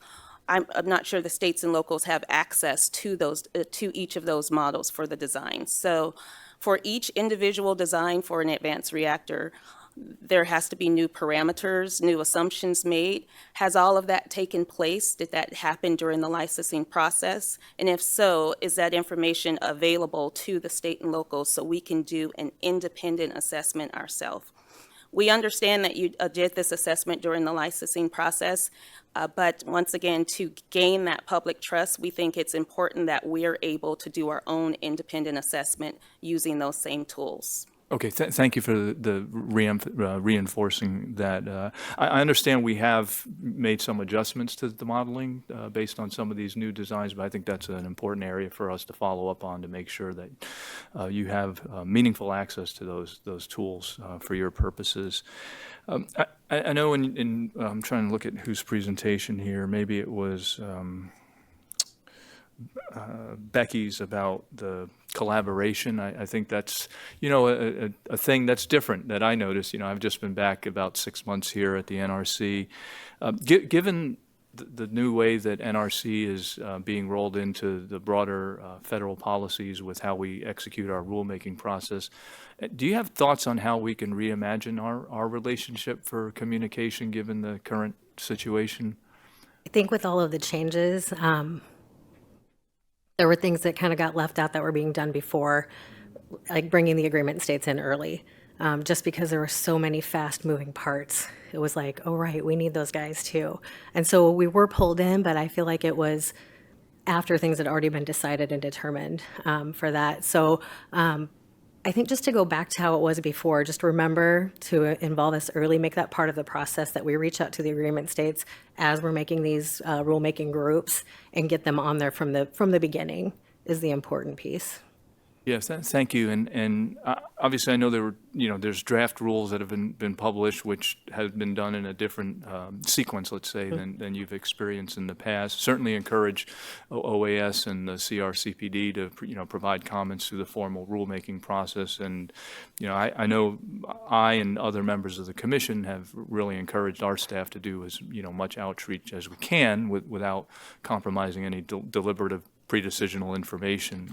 I'm not sure the states and locals have access to those to each of those models for the design. So for each individual design for an advanced reactor, there has to be new parameters, new assumptions made. Has all of that taken place? Did that happen during the licensing process? And if so, is that information available to the state and locals so we can do an independent assessment ourselves? We understand that you did this assessment during the licensing process, but once again, to gain that public trust, we think it's important that we're able to do our own independent assessment using those same tools. Okay, thank you for the reinforcing that. I understand we have made some adjustments to the modeling based on some of these new designs, but I think that's an important area for us to follow up on to make sure that you have meaningful access to those tools for your purposes. I know I'm trying to look at whose presentation here. Maybe it was Becky's about the collaboration. I think that's, you know, a thing that's different that I noticed. You know, I've just been back about 6 months here at the NRC. Given the new way that NRC is being rolled into the broader federal policies with how we execute our rulemaking process, do you have thoughts on how we can reimagine our relationship for communication given the current situation? I think with all of the changes, There were things that kind of got left out that were being done before, like bringing the agreement states in early, just because there were so many fast-moving parts. It was like, oh, right, we need those guys too. And so we were pulled in, but I feel like it was after things had already been decided and determined for that. So I think just to go back to how it was before, just remember to involve us early, make that part of the process, that we reach out to the agreement states as we're making these rulemaking groups and get them on there from the beginning is the important piece. Yes, thank you. And obviously, I know there's draft rules that have been published, which have been done in a different sequence, let's say, than you've experienced in the past. Certainly encourage OAS and the CRCPD to provide comments through the formal rulemaking process. And I know I and other members of the commission have really encouraged our staff to do as much outreach as we can without compromising any deliberative pre-decisional information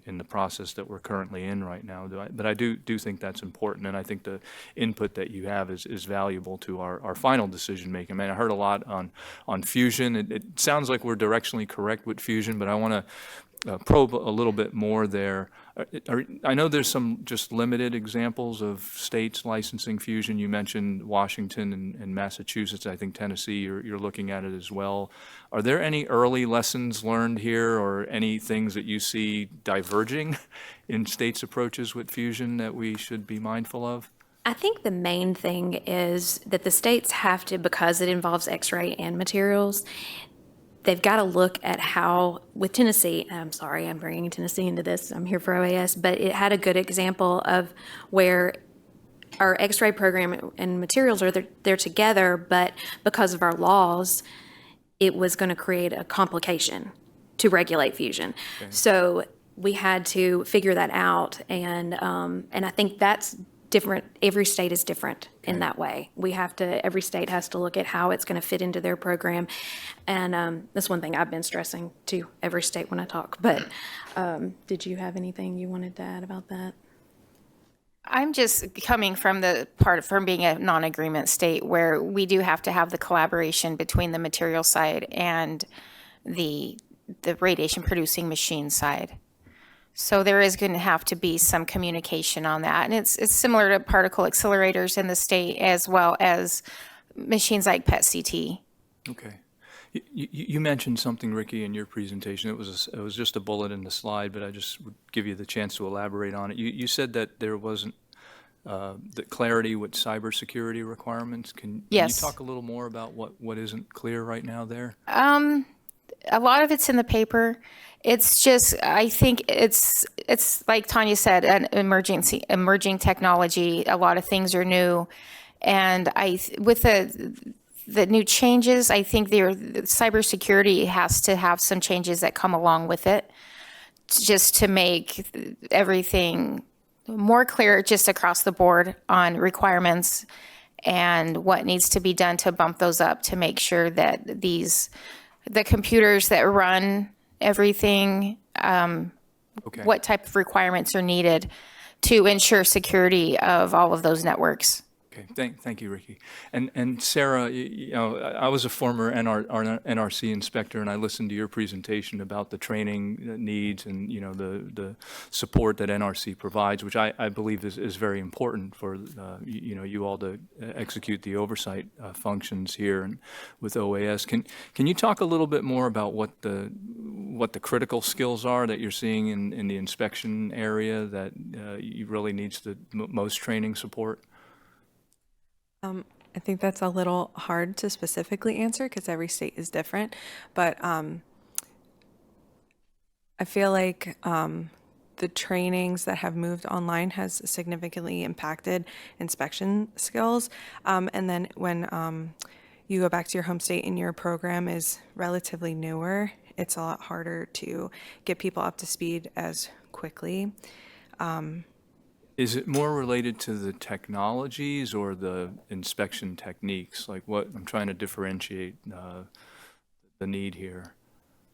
in the process that we're currently in right now. But I do think that's important, and I think the input that you have is valuable to our final decision making. I mean, I heard a lot on fusion. It sounds like we're directionally correct with fusion, but I want to probe a little bit more there. I know there's some just limited examples of states licensing fusion. You mentioned Washington and Massachusetts. I think Tennessee, you're looking at it as well. Are there any early lessons learned here or any things that you see diverging in states' approaches with fusion that we should be mindful of? I think the main thing is that the states have to, because it involves X-ray and materials, they've got to look at how, with Tennessee, I'm sorry, I'm bringing Tennessee into this, I'm here for OAS, but it had a good example of where our X-ray program and materials are they're together, but because of our laws, it was going to create a complication to regulate fusion. Okay. So we had to figure that out, and I think that's different. Every state is different in that way. Every state has to look at how it's going to fit into their program. And that's one thing I've been stressing to every state when I talk. But did you have anything you wanted to add about that? I'm just coming from from being a non-agreement state where we do have to have the collaboration between the material side and the radiation producing machine side. So there is going to have to be some communication on that. And it's similar to particle accelerators in the state as well as machines like PET-CT. Okay. You mentioned something, Ricky, in your presentation. It was just a bullet in the slide, but I just would give you the chance to elaborate on it. You said that there wasn't the clarity with cybersecurity requirements. Can you talk a little more about what isn't clear right now there? A lot of it's in the paper. It's just, I think it's like Tanya said, an emerging technology. A lot of things are new, and with the new changes, I think the cybersecurity has to have some changes that come along with it, just to make everything more clear, just across the board on requirements and what needs to be done to bump those up to make sure that the computers that run everything, what type of requirements are needed to ensure security of all of those networks. Okay, thank you, Ricky. And Sarah, I was a former NRC inspector, and I listened to your presentation about the training needs and the support that NRC provides, which I believe is very important for you all to execute the oversight functions here and with OAS. Can you talk a little bit more about what the critical skills are that you're seeing in the inspection area that you really needs the most training support? I think that's a little hard to specifically answer because every state is different, but I feel like the trainings that have moved online has significantly impacted inspection skills. And then when you go back to your home state and your program is relatively newer, it's a lot harder to get people up to speed as quickly. Is it more related to the technologies or the inspection techniques? Like what I'm trying to differentiate the need here.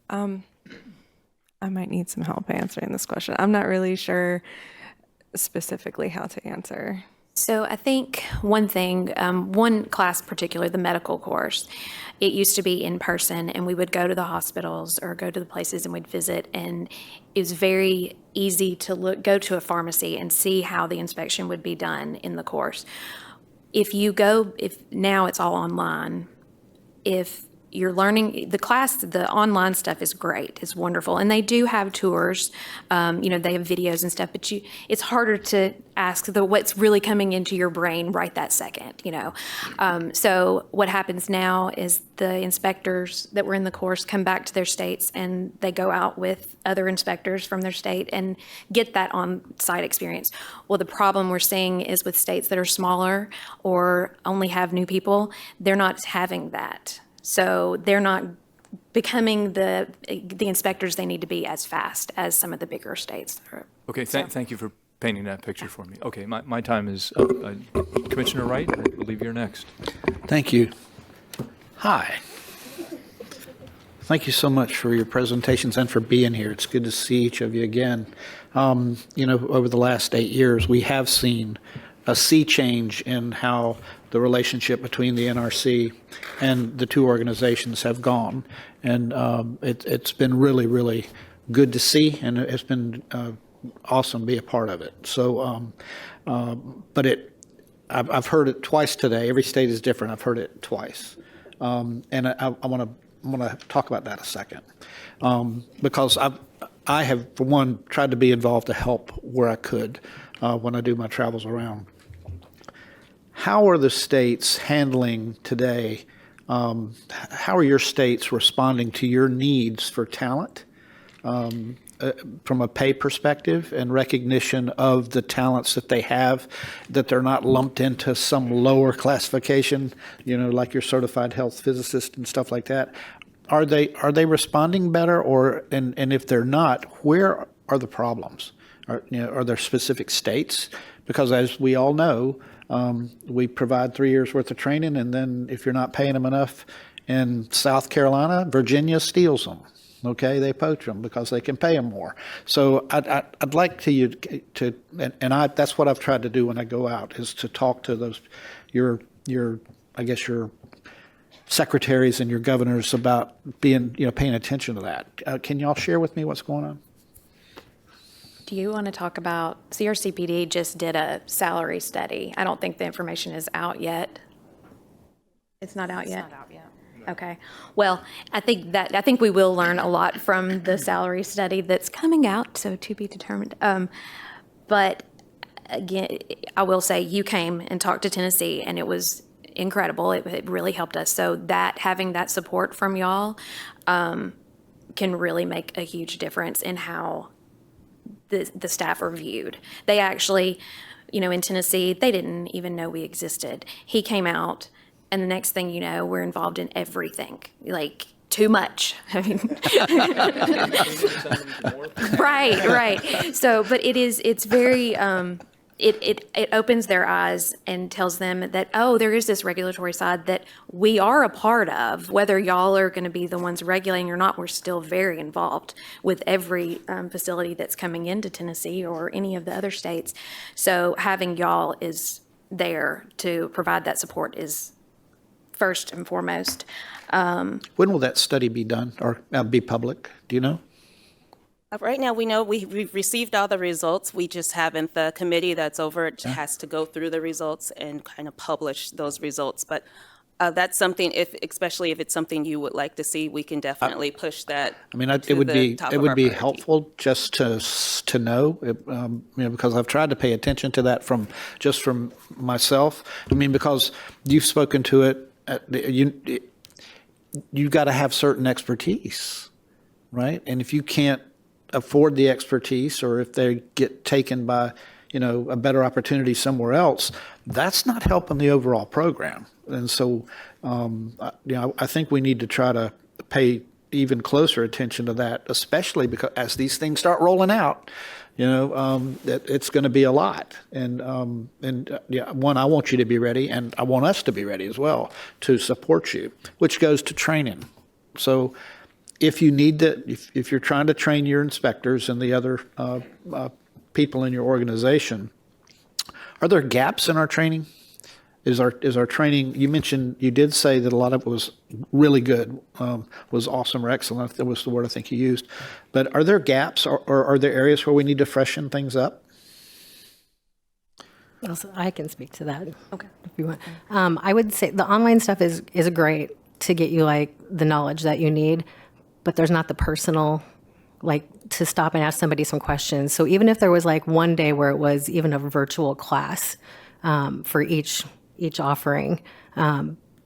I might need some help answering this question. I'm not really sure specifically how to answer. So I think one thing, one class in particular, the medical course, it used to be in person, and we would go to the hospitals or go to the places and we'd visit, and it was very easy to go to a pharmacy and see how the inspection would be done in the course. If now it's all online, if you're learning the online stuff is great, it's wonderful, and they do have tours, they have videos and stuff, but it's harder to ask what's really coming into your brain right that second, so what happens now is the inspectors that were in the course come back to their states and they go out with other inspectors from their state and get that on-site experience. Well, the problem we're seeing is with states that are smaller or only have new people, they're not having that. So they're not becoming the inspectors they need to be as fast as some of the bigger states. Okay, thank you for painting that picture for me. Okay, my time is up. Commissioner Wright, I believe you're next. Thank you. Hi. Thank you so much for your presentations and for being here. It's good to see each of you again. Over the last 8 years, we have seen a sea change in how the relationship between the NRC and the two organizations have gone. And it's been really, really good to see, and it's been awesome to be a part of it. So, I've heard it twice today. Every state is different. I've heard it twice. And I want to talk about that a second. Because I have, for one, tried to be involved to help where I could when I do my travels around. How are the states handling today? How are your states responding to your needs for talent from a pay perspective and recognition of the talents that they have, that they're not lumped into some lower classification, like your certified health physicist and stuff like that? Are they responding better, and if they're not, where are the problems? Are there specific states? Because as we all know, we provide 3 years worth of training, and then if you're not paying them enough in South Carolina, Virginia steals them. Okay, they poach them because they can pay them more. So I'd like that's what I've tried to do when I go out, is to talk to your secretaries and your governors about paying attention to that. Can y'all share with me what's going on? Do you want to talk about, CRCPD just did a salary study. I don't think the information is out yet. It's not out yet? It's not out yet. Okay. Well, I think we will learn a lot from the salary study that's coming out, so to be determined. But again, I will say you came and talked to Tennessee, and it was incredible. It really helped us. So having that support from y'all can really make a huge difference in how the staff are viewed. They actually, in Tennessee, they didn't even know we existed. He came out, and the next thing you know, we're involved in everything, like too much. I mean, right. So, but it's very, it opens their eyes and tells them that, oh, there is this regulatory side that we are a part of. Whether y'all are going to be the ones regulating or not, we're still very involved with every facility that's coming into Tennessee or any of the other states. So having y'all is there to provide that support is first and foremost. When will that study be done or be public? Do you know? Right now, we know we've received all the results. We just haven't, the committee that's over it has to go through the results and kind of publish those results. But that's something, especially if it's something you would like to see, we can definitely push that. I mean, it would be helpful just to know, because I've tried to pay attention to that from myself. I mean, because you've spoken to it, you've got to have certain expertise, right? And if you can't afford the expertise, or if they get taken by, a better opportunity somewhere else, that's not helping the overall program. And so, I think we need to try to pay even closer attention to that, especially because as these things start rolling out, it's going to be a lot. And one, I want you to be ready, and I want us to be ready as well to support you, which goes to training. So, if you need to, if you're trying to train your inspectors and the other people in your organization, Are there gaps in our training? Is our training, you did say that a lot of it was really good, was awesome or excellent, that was the word I think you used. But are there gaps, or are there areas where we need to freshen things up? Also, I can speak to that. Okay. If you want. I would say the online stuff is great to get you like the knowledge that you need, but there's not the personal, like to stop and ask somebody some questions. So even if there was like one day where it was even a virtual class for each offering,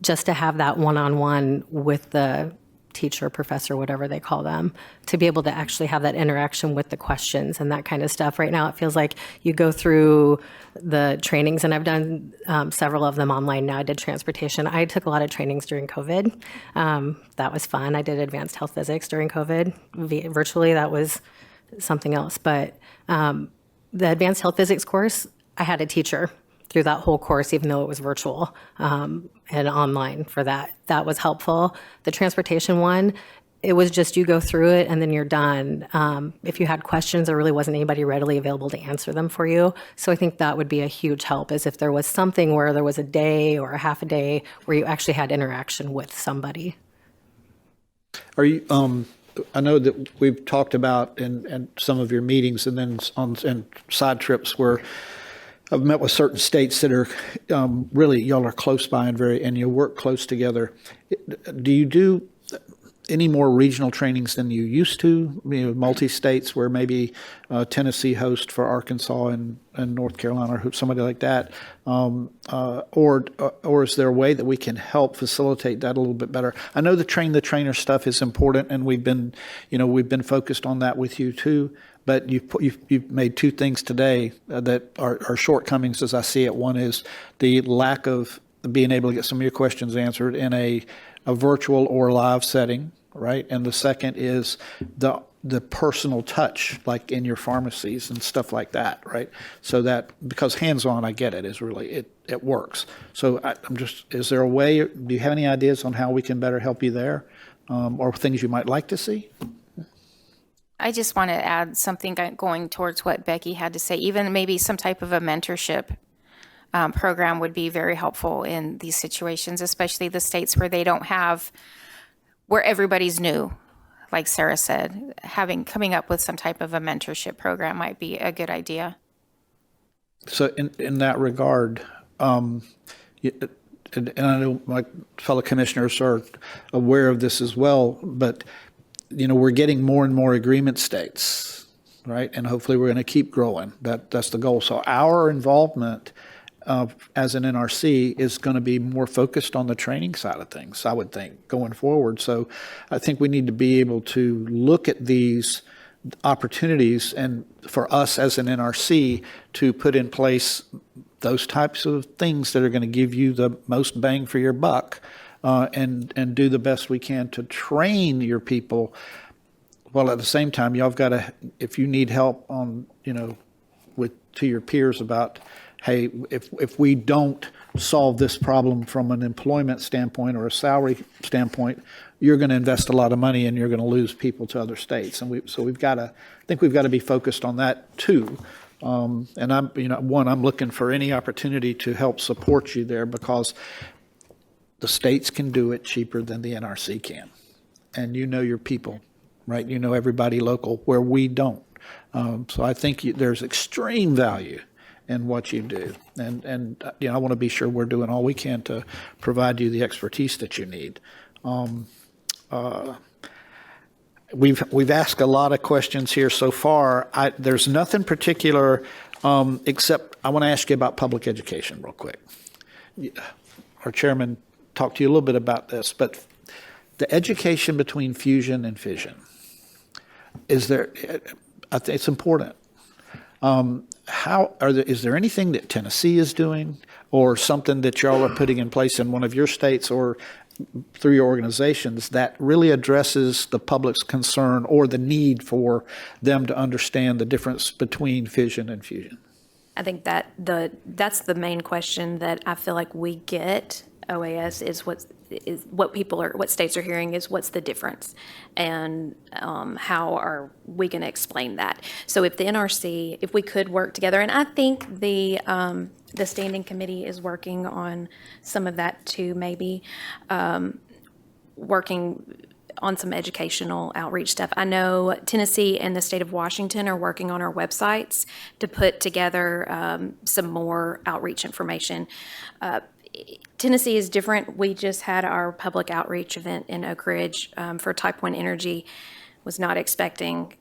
just to have that one-on-one with the teacher, professor, whatever they call them, to be able to actually have that interaction with the questions and that kind of stuff. Right now, it feels like you go through the trainings, and I've done several of them online now. I did transportation. I took a lot of trainings during COVID. That was fun. I did advanced health physics during COVID virtually. That was something else. But the advanced health physics course, I had a teacher through that whole course, even though it was virtual and online for that. That was helpful. The transportation one, it was just you go through it and then you're done. If you had questions, there really wasn't anybody readily available to answer them for you. So I think that would be a huge help, is if there was something where there was a day or a half a day where you actually had interaction with somebody. Are you, I know that we've talked about in some of your meetings and then and side trips where I've met with certain states that are really, y'all are close by and you work close together. Do you do any more regional trainings than you used to? Multi-states, where maybe Tennessee hosts for Arkansas and North Carolina, or somebody like that, or is there a way that we can help facilitate that a little bit better? I know the train the trainer stuff is important, and we've been focused on that with you too. But you've made two things today that are shortcomings as I see it. One is the lack of being able to get some of your questions answered in a virtual or live setting, right? And the second is the personal touch, like in your pharmacies and stuff like that, right? So that, because hands-on, I get it, is really, it works. So is there a way, do you have any ideas on how we can better help you there, or things you might like to see? I just want to add something going towards what Becky had to say. Even maybe some type of a mentorship program would be very helpful in these situations, especially the states where they don't have, where everybody's new. Like Sarah said, coming up with some type of a mentorship program might be a good idea. So in that regard, and I know my fellow commissioners are aware of this as well, but we're getting more and more agreement states, right? And hopefully we're going to keep growing. That's the goal. So our involvement as an NRC is going to be more focused on the training side of things, I would think, going forward. So I think we need to be able to look at these opportunities, and for us as an NRC to put in place those types of things that are going to give you the most bang for your buck, and do the best we can to train your people. Well, at the same time, y'all have got to, if you need help on, to your peers about, hey, if we don't solve this problem from an employment standpoint or a salary standpoint, you're going to invest a lot of money and you're going to lose people to other states. And we've got to be focused on that too. And I'm looking for any opportunity to help support you there, because the states can do it cheaper than the NRC can. And your people, right? Everybody local, where we don't. So I think there's extreme value in what you do. And I want to be sure we're doing all we can to provide you the expertise that you need. We've asked a lot of questions here so far. There's nothing particular, except I want to ask you about public education real quick. Our chairman talked to you a little bit about this, but the education between fusion and fission, I think it's important. Is there anything that Tennessee is doing, or something that y'all are putting in place in one of your states or through your organizations that really addresses the public's concern or the need for them to understand the difference between fission and fusion? I think that's the main question that I feel like we get. OAS is what states are hearing is what's the difference, and how are we going to explain that? So if the NRC, if we could work together, and I think the standing committee is working on some of that too, maybe working on some educational outreach stuff. I know Tennessee and the state of Washington are working on our websites to put together some more outreach information. Tennessee is different. We just had our public outreach event in Oak Ridge for Type 1 Energy. Was not expecting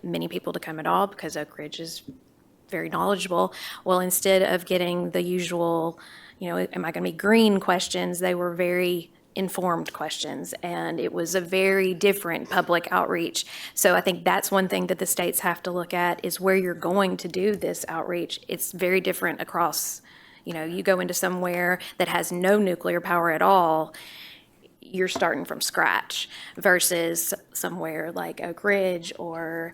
many people to come at all because Oak Ridge is very knowledgeable. Well, instead of getting the usual, am I going to be green questions, they were very informed questions, and it was a very different public outreach. So I think that's one thing that the states have to look at is where you're going to do this outreach. It's very different across, you go into somewhere that has no nuclear power at all, you're starting from scratch, versus somewhere like Oak Ridge or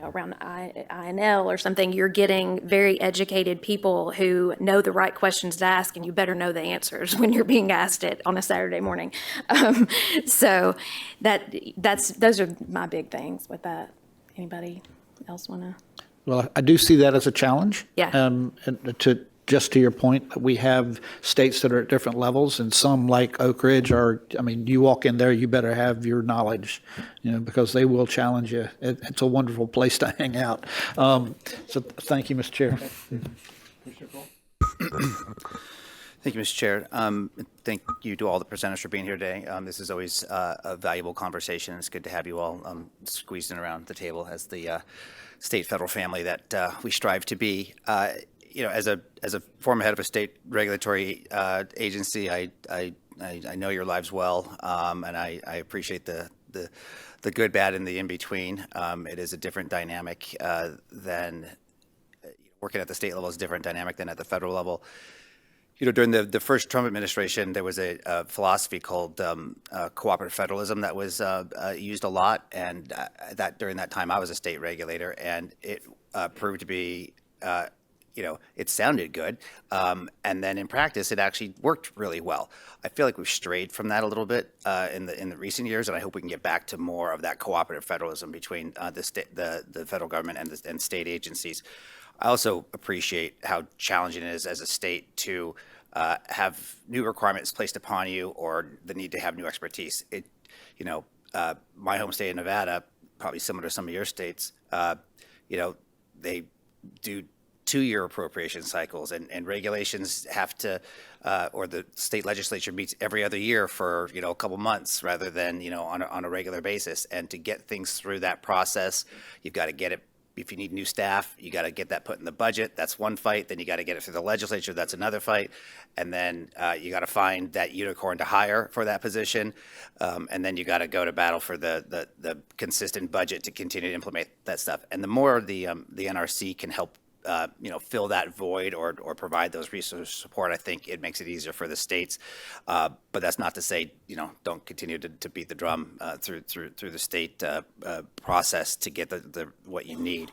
around INL or something, you're getting very educated people who know the right questions to ask, and you better know the answers when you're being asked it on a Saturday morning. So those are my big things with that. Anybody else want to? Well, I do see that as a challenge. Yeah. And just to your point, we have states that are at different levels, and some like Oak Ridge you walk in there, you better have your knowledge, because they will challenge you. It's a wonderful place to hang out. So thank you, Mr. Chair. Thank you, Mr. Chair. Thank you to all the presenters for being here today. This is always a valuable conversation. It's good to have you all squeezed in around the table as the state-federal family that we strive to be. As a former head of a state regulatory agency, I know your lives well, and I appreciate the good, bad, and the in between. It is a different dynamic than working at the state level is a different dynamic than at the federal level. During the first Trump administration, there was a philosophy called cooperative federalism that was used a lot, and that during that time I was a state regulator, and it proved to be it sounded good, and then in practice, it actually worked really well. I feel like we've strayed from that a little bit in the recent years, and I hope we can get back to more of that cooperative federalism between the federal government and state agencies. I also appreciate how challenging it is as a state to have new requirements placed upon you or the need to have new expertise. My home state of Nevada, probably similar to some of your states, they do 2-year appropriation cycles, and regulations have to, or the state legislature meets every other year for, a couple months rather than, on a regular basis. And to get things through that process, you've got to get it. If you need new staff, you got to get that put in the budget. That's one fight. Then you got to get it through the legislature. That's another fight. And then you got to find that unicorn to hire for that position. And then you got to go to battle for the consistent budget to continue to implement that stuff. And the more the NRC can help fill that void or provide those resource support, I think it makes it easier for the states. But that's not to say, don't continue to beat the drum through the state process to get the what you need.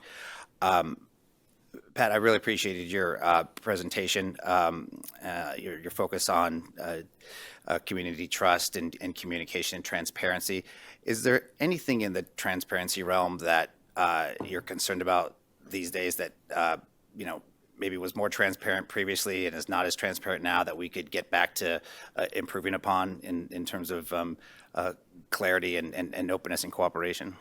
Pat, I really appreciated your presentation, your focus on community trust and communication and transparency. Is there anything in the transparency realm that you're concerned about these days that maybe was more transparent previously and is not as transparent now that we could get back to improving upon in terms of clarity and openness and cooperation?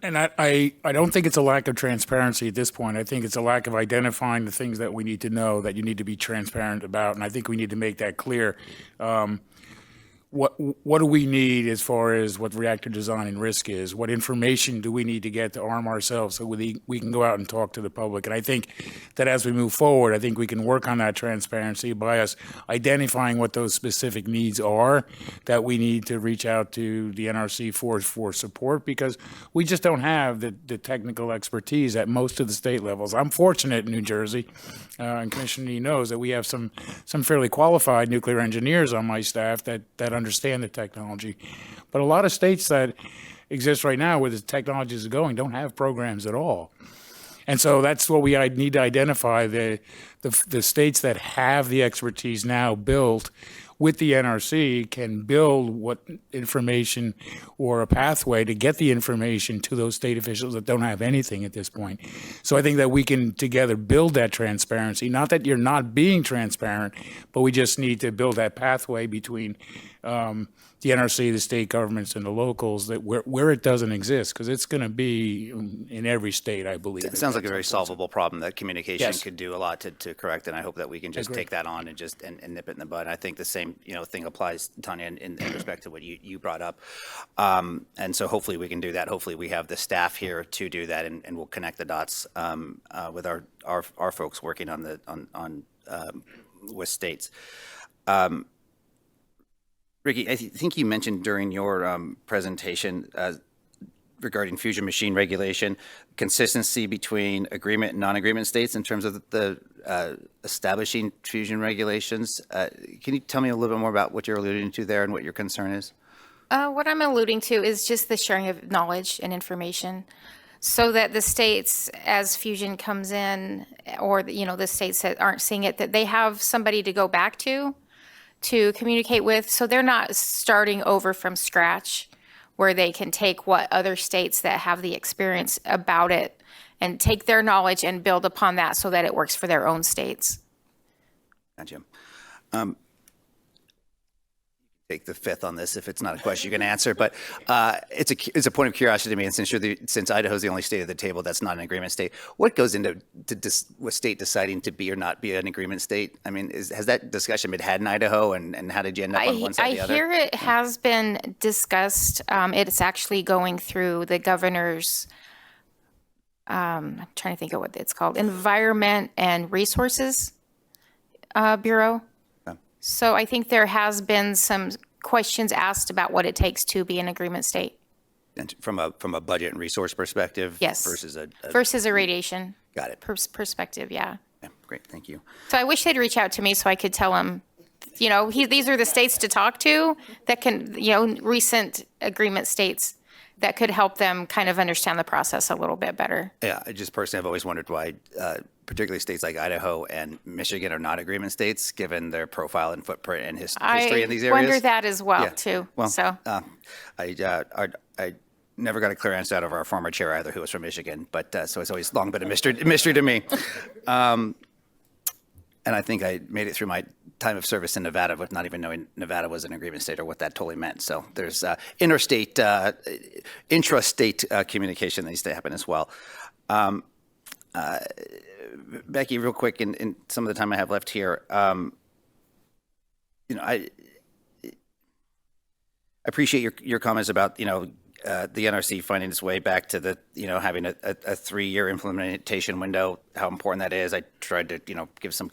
And I don't think it's a lack of transparency at this point. I think it's a lack of identifying the things that we need to know that you need to be transparent about. And I think we need to make that clear. What do we need as far as what reactor design and risk is? What information do we need to get to arm ourselves so we can go out and talk to the public? And I think that as we move forward, I think we can work on that transparency by us identifying what those specific needs are that we need to reach out to the NRC for support, because we just don't have the technical expertise at most of the state levels. I'm fortunate in New Jersey, and Commissioner Lee knows that we have some fairly qualified nuclear engineers on my staff that understand the technology. But a lot of states that exist right now where the technologies are going don't have programs at all. And so that's what we need to identify, the states that have the expertise now built with the NRC can build what information or a pathway to get the information to those state officials that don't have anything at this point. So I think that we can together build that transparency, not that you're not being transparent, but we just need to build that pathway between the NRC, the state governments, and the locals, that where it doesn't exist, because it's going to be in every state, I believe. It sounds like a very solvable problem that communication Yes. could do a lot to correct, and I hope that we can just take that on and just and nip it in the bud. I think the same thing applies, Tanya, in respect to what you brought up, and so hopefully we can do that. Hopefully we have the staff here to do that, and we'll connect the dots with our folks working on with states. Ricky, I think you mentioned during your presentation regarding fusion machine regulation, consistency between agreement and non-agreement states in terms of the establishing fusion regulations. Can you tell me a little bit more about what you're alluding to there and what your concern is? What I'm alluding to is just the sharing of knowledge and information, so that the states, as fusion comes in, or the states that aren't seeing it, that they have somebody to go back to communicate with, so they're not starting over from scratch, where they can take what other states that have the experience about it and take their knowledge and build upon that so that it works for their own states. Gotcha. Take the fifth on this if it's not a question you can answer, but it's a point of curiosity to me. And since Idaho is the only state at the table that's not an agreement state, what goes into a state deciding to be or not be an agreement state? I mean, has that discussion been had in Idaho, and how did you end up on one side or the other? I hear it has been discussed. It's actually going through the governor's, I'm trying to think of what it's called, Environment and Resources Bureau. So I think there has been some questions asked about what it takes to be an agreement state. And from a budget and resource perspective, Yes. versus a radiation got it. perspective, yeah. Yeah, great, thank you. So I wish they'd reach out to me so I could tell them, these are the states to talk to that can, recent agreement states that could help them kind of understand the process a little bit better. Yeah, I just personally have always wondered why, particularly states like Idaho and Michigan are not agreement states, given their profile and footprint and history in these areas. I wonder that as well, Yeah. too. Well, So I never got a clear answer out of our former chair either, who was from Michigan, but so it's always long been a mystery to me. And I think I made it through my time of service in Nevada with not even knowing Nevada was an agreement state or what that totally meant. So there's intrastate communication that needs to happen as well. Becky, real quick, in some of the time I have left here, I appreciate your comments about, the NRC finding its way back to the, having a 3-year implementation window, how important that is. I tried to, give some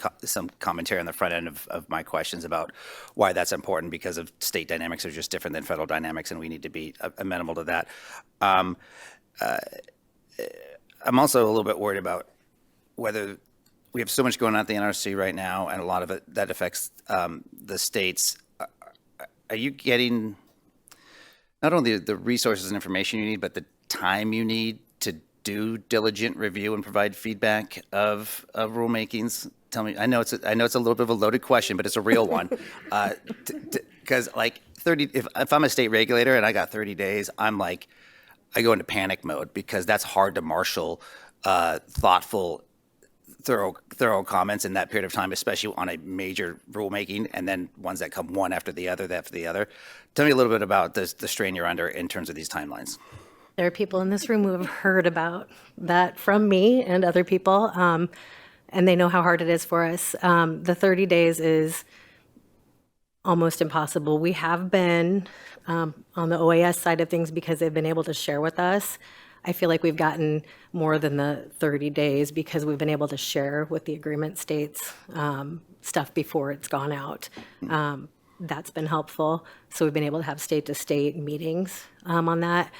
commentary on the front end of my questions about why that's important, because of state dynamics are just different than federal dynamics, and we need to be amenable to that. I'm also a little bit worried about whether we have so much going on at the NRC right now, and a lot of it that affects the states. Are you getting not only the resources and information you need, but the time you need to do diligent review and provide feedback of rulemakings? Tell me. I know it's a little bit of a loaded question, but it's a real one. Because like 30, if I'm a state regulator and I got 30 days, I go into panic mode, because that's hard to marshal thoughtful, thorough comments in that period of time, especially on a major rulemaking, and then ones that come one after the other. Tell me a little bit about the strain you're under in terms of these timelines. There are people in this room who have heard about that from me and other people, and they know how hard it is for us. The 30 days is almost impossible. We have been on the OAS side of things, because they've been able to share with us. I feel like we've gotten more than the 30 days because we've been able to share with the agreement states stuff before it's gone out. That's been helpful. So we've been able to have state-to-state meetings on that.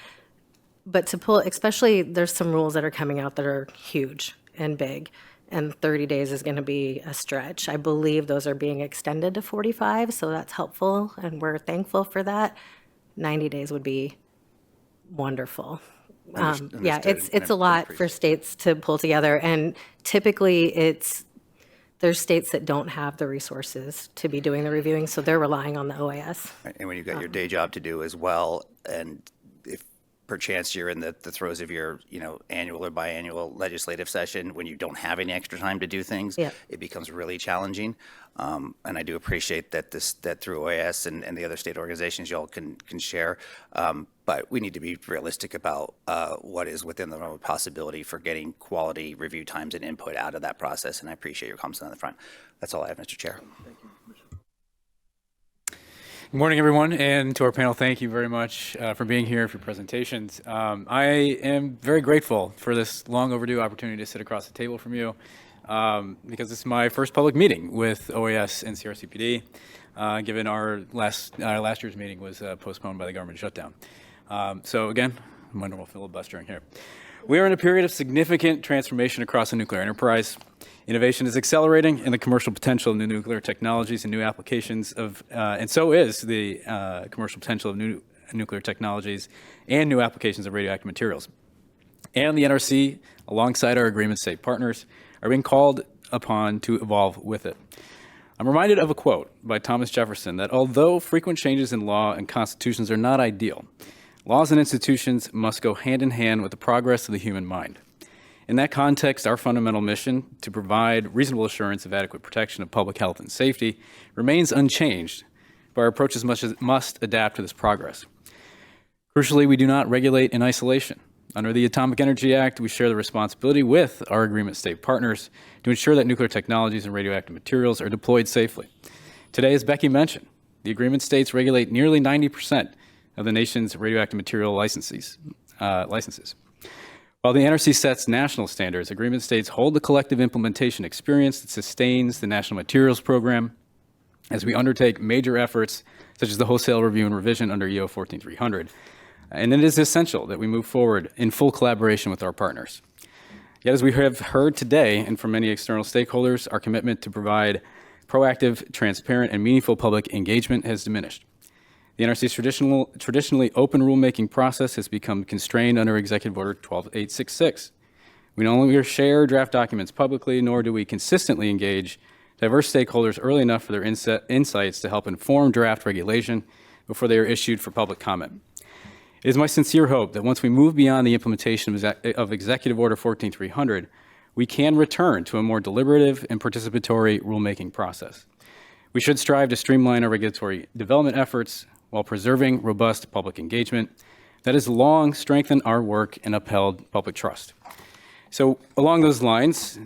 But to pull, especially, there's some rules that are coming out that are huge and big, and 30 days is going to be a stretch. I believe those are being extended to 45, so that's helpful, and we're thankful for that. 90 days would be wonderful. Yeah, Understood. it's a And I lot for appreciate- states to pull together, and typically there's states that don't have the resources to be doing the reviewing, so they're relying on the OAS. And when you've got your day job to do as well, and if perchance you're in the throes of your, annual or biannual legislative session, when you don't have any extra time to do things, Yeah. it becomes really challenging. And I do appreciate that that through OAS and the other state organizations y'all can share. But we need to be realistic about what is within the realm of possibility for getting quality review times and input out of that process. And I appreciate your comments on the front. That's all I have, Mr. Chair. Good morning, everyone, and to our panel, thank you very much for being here for your presentations. I am very grateful for this long overdue opportunity to sit across the table from you because this is my first public meeting with OAS and CRCPD, given our last year's meeting was postponed by the government shutdown. So again, I'm wonderful filibustering here. We are in a period of significant transformation across the nuclear enterprise. Innovation is accelerating in the commercial potential of new nuclear technologies and new applications and so is the commercial potential of new nuclear technologies and new applications of radioactive materials. And the NRC, alongside our agreement state partners, are being called upon to evolve with it. I'm reminded of a quote by Thomas Jefferson that although frequent changes in law and constitutions are not ideal, laws and institutions must go hand in hand with the progress of the human mind. In that context, our fundamental mission to provide reasonable assurance of adequate protection of public health and safety remains unchanged, but our approaches must adapt to this progress. Crucially, we do not regulate in isolation. Under the Atomic Energy Act, we share the responsibility with our agreement state partners to ensure that nuclear technologies and radioactive materials are deployed safely. Today, as Becky mentioned, the agreement states regulate nearly 90% of the nation's radioactive material licenses. While the NRC sets national standards, agreement states hold the collective implementation experience that sustains the National Materials Program as we undertake major efforts such as the wholesale review and revision under EO 14300. And it is essential that we move forward in full collaboration with our partners. Yet, as we have heard today and from many external stakeholders, our commitment to provide proactive, transparent, and meaningful public engagement has diminished. The NRC's traditionally open rulemaking process has become constrained under Executive Order 12866. We no longer share draft documents publicly, nor do we consistently engage diverse stakeholders early enough for their insights to help inform draft regulation before they are issued for public comment. It is my sincere hope that once we move beyond the implementation of Executive Order 14300, we can return to a more deliberative and participatory rulemaking process. We should strive to streamline our regulatory development efforts while preserving robust public engagement that has long strengthened our work and upheld public trust. So along those lines,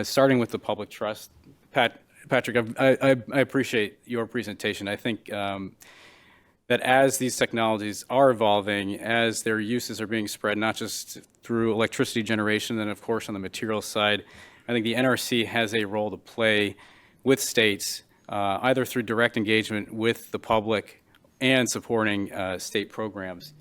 starting with the public trust, Patrick, I appreciate your presentation. I think that as these technologies are evolving, as their uses are being spread, not just through electricity generation, and of course on the materials side, I think the NRC has a role to play with states, either through direct engagement with the public and supporting state programs.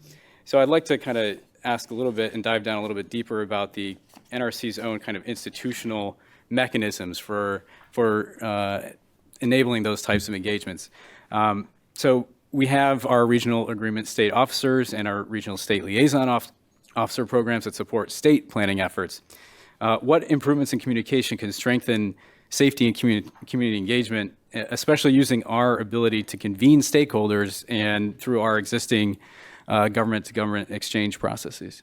So I'd like to kind of ask a little bit and dive down a little bit deeper about the NRC's own kind of institutional mechanisms for enabling those types of engagements. So we have our regional agreement state officers and our regional state liaison officer programs that support state planning efforts. What improvements in communication can strengthen safety and community engagement, especially using our ability to convene stakeholders and through our existing government-to-government exchange processes?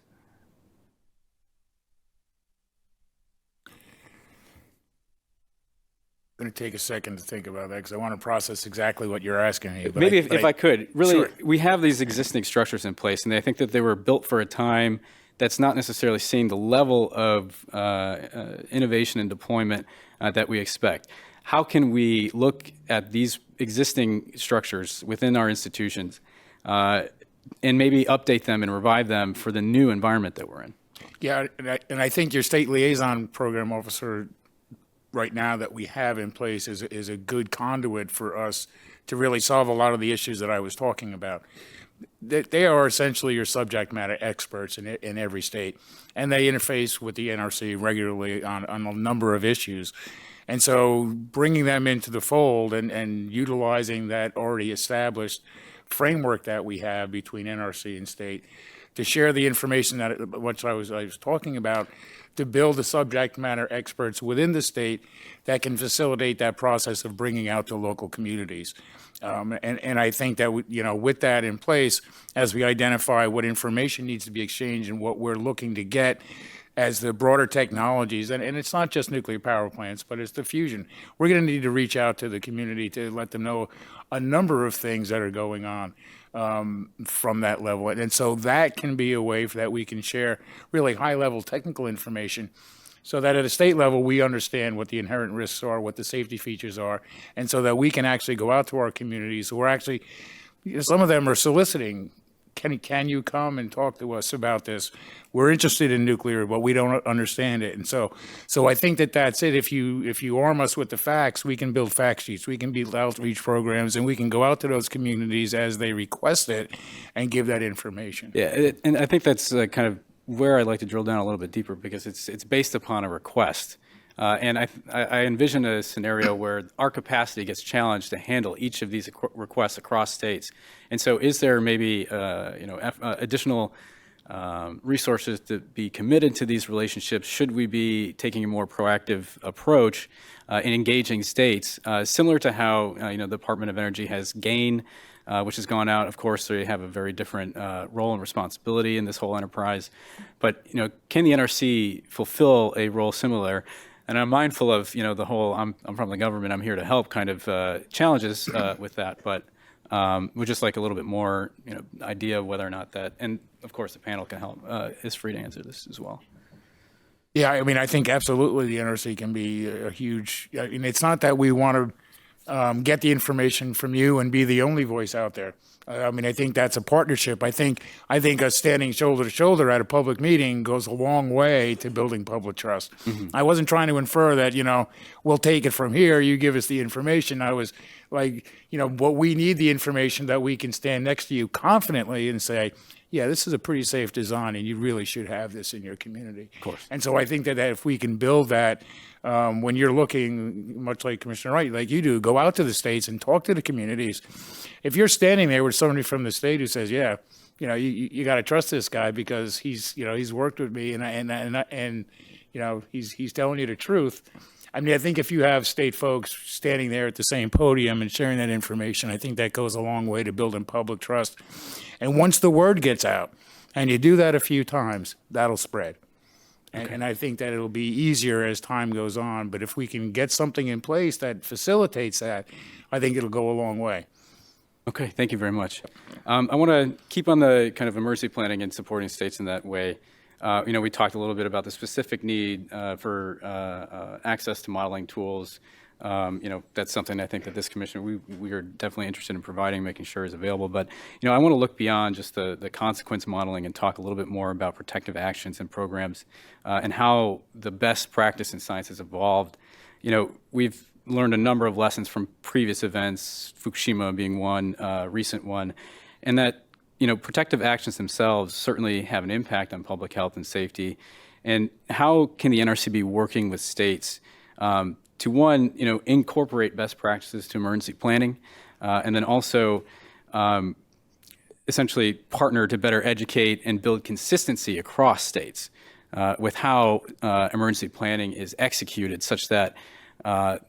I'm going to take a second to think about that because I want to process exactly what you're asking me. But Maybe if I could, really, Sure. we have these existing structures in place, and I think that they were built for a time that's not necessarily seeing the level of innovation and deployment that we expect. How can we look at these existing structures within our institutions and maybe update them and revive them for the new environment that we're in? Yeah, and I think your state liaison program officer right now that we have in place is a good conduit for us to really solve a lot of the issues that I was talking about. They are essentially your subject matter experts in every state, and they interface with the NRC regularly on a number of issues. And so bringing them into the fold and utilizing that already established framework that we have between NRC and state to share the information that which I was talking about, to build the subject matter experts within the state that can facilitate that process of bringing out to local communities. And I think that, with that in place, as we identify what information needs to be exchanged and what we're looking to get as the broader technologies, and it's not just nuclear power plants, but it's the fusion. We're going to need to reach out to the community to let them know a number of things that are going on from that level. And so that can be a way that we can share really high-level technical information so that at a state level, we understand what the inherent risks are, what the safety features are, and so that we can actually go out to our communities who are actually, some of them are soliciting, can you come and talk to us about this? We're interested in nuclear, but we don't understand it. And so I think that's it. If you arm us with the facts, we can build fact sheets, we can build outreach programs, and we can go out to those communities as they request it and give that information. Yeah, and I think that's kind of where I'd like to drill down a little bit deeper, because it's based upon a request. And I envision a scenario where our capacity gets challenged to handle each of these requests across states. And so is there maybe additional resources to be committed to these relationships? Should we be taking a more proactive approach in engaging states, similar to how the Department of Energy has GAIN, which has gone out? Of course, they have a very different role and responsibility in this whole enterprise. But can the NRC fulfill a role similar? And I'm mindful of the whole I'm from the government, I'm here to help kind of challenges with that. But we'd just like a little bit more idea of whether or not that, and of course the panel can help, is free to answer this as well. Yeah, I mean, I think absolutely the NRC can be a huge, it's not that we want to get the information from you and be the only voice out there. I mean, I think that's a partnership. I think us standing shoulder to shoulder at a public meeting goes a long way to building public trust. Mm-hmm. I wasn't trying to infer that, we'll take it from here, you give us the information. I was like, what we need the information that we can stand next to you confidently and say, yeah, this is a pretty safe design, and you really should have this in your community. Of course. And so I think that if we can build that, when you're looking, much like Commissioner Wright, like you do, go out to the states and talk to the communities. If you're standing there with somebody from the state who says, yeah, you got to trust this guy because he's worked with me and he's telling you the truth. I mean, I think if you have state folks standing there at the same podium and sharing that information, I think that goes a long way to building public trust. And once the word gets out, and you do that a few times, that'll spread. And I think that it'll be easier as time goes on. But if we can get something in place that facilitates that, I think it'll go a long way. Okay, thank you very much. I want to keep on the kind of emergency planning and supporting states in that way. We talked a little bit about the specific need for access to modeling tools. That's something I think that this commission, we are definitely interested in providing, making sure is available. But, I want to look beyond just the consequence modeling and talk a little bit more about protective actions and programs and how the best practice in science has evolved. We've learned a number of lessons from previous events, Fukushima being one, recent one, and that, protective actions themselves certainly have an impact on public health and safety. And how can the NRC be working with states to, one, incorporate best practices to emergency planning, and then also essentially partner to better educate and build consistency across states with how emergency planning is executed, such that, I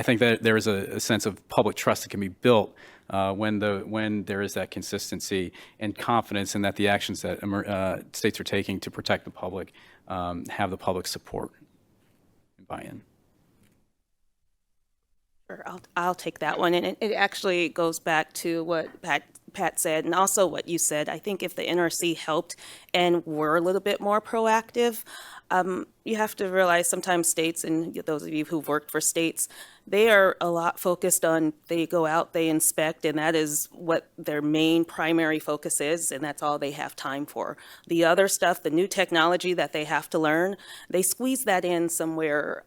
think that there is a sense of public trust that can be built when there is that consistency and confidence in that the actions that states are taking to protect the public have the public support and buy-in. Sure, I'll take that one. And it actually goes back to what Pat said, and also what you said. I think if the NRC helped and were a little bit more proactive, you have to realize sometimes states, and those of you who've worked for states, they are a lot focused on, they go out, they inspect, and that is what their main primary focus is, and that's all they have time for. The other stuff, the new technology that they have to learn, they squeeze that in somewhere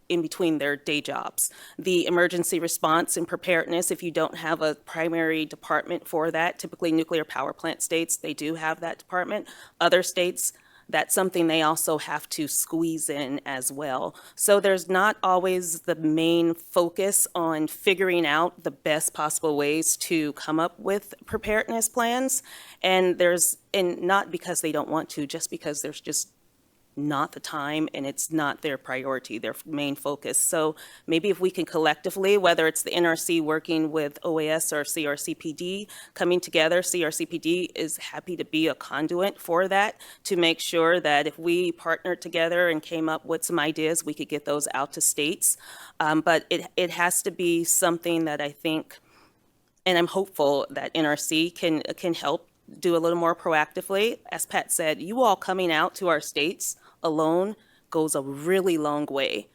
in between their day jobs. The emergency response and preparedness, if you don't have a primary department for that, typically nuclear power plant states, they do have that department. Other states, that's something they also have to squeeze in as well. So there's not always the main focus on figuring out the best possible ways to come up with preparedness plans. And not because they don't want to, just because there's just not the time and it's not their priority, their main focus. So maybe if we can collectively, whether it's the NRC working with OAS or CRCPD coming together, CRCPD is happy to be a conduit for that, to make sure that if we partnered together and came up with some ideas, we could get those out to states. But it has to be something that I think, and I'm hopeful that NRC can help do a little more proactively. As Pat said, you all coming out to our states alone goes a really long way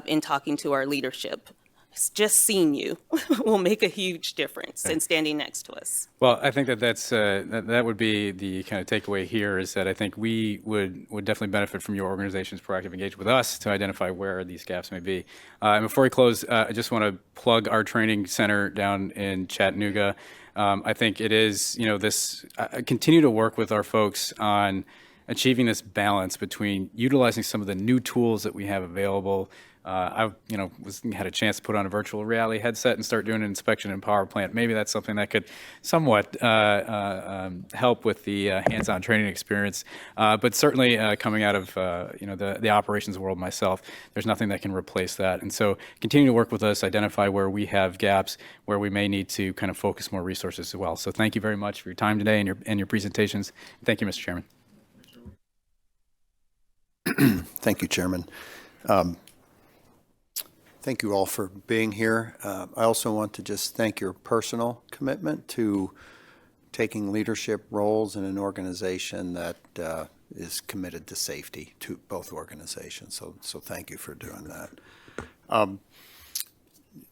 in talking to our leadership. Just seeing you will make a huge difference in standing next to us. Well, I think that would be the kind of takeaway here, is that I think we would definitely benefit from your organization's proactive engagement with us to identify where these gaps may be. And before we close, I just want to plug our training center down in Chattanooga. I think it is, continue to work with our folks on achieving this balance between utilizing some of the new tools that we have available. I had a chance to put on a virtual reality headset and start doing an inspection in power plant. Maybe that's something that could somewhat help with the hands-on training experience. But certainly coming out of the operations world myself, there's nothing that can replace that. And so continue to work with us, identify where we have gaps, where we may need to kind of focus more resources as well. So thank you very much for your time today and your presentations. Thank you, Mr. Chairman. Thank you, Chairman. Thank you all for being here. I also want to just thank your personal commitment to taking leadership roles in an organization that is committed to safety to both organizations. So thank you for doing that.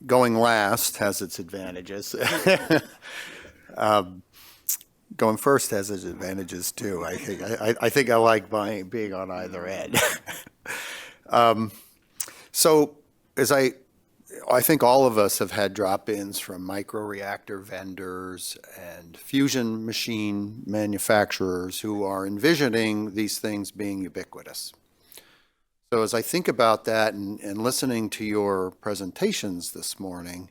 Going last has its advantages. Going first has its advantages too. I think I like being on either end. So as I think all of us have had drop-ins from microreactor vendors and fusion machine manufacturers who are envisioning these things being ubiquitous. So as I think about that and listening to your presentations this morning,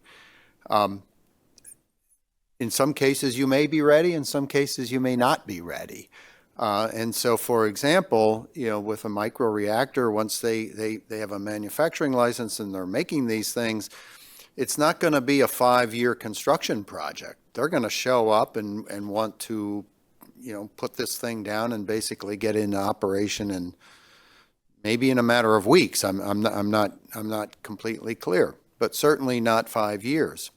in some cases you may be ready, in some cases you may not be ready. And so, for example, with a microreactor, once they have a manufacturing license and they're making these things, it's not going to be a 5-year construction project. They're going to show up and want to, put this thing down and basically get into operation and maybe in a matter of weeks. I'm not completely clear, but certainly not 5 years.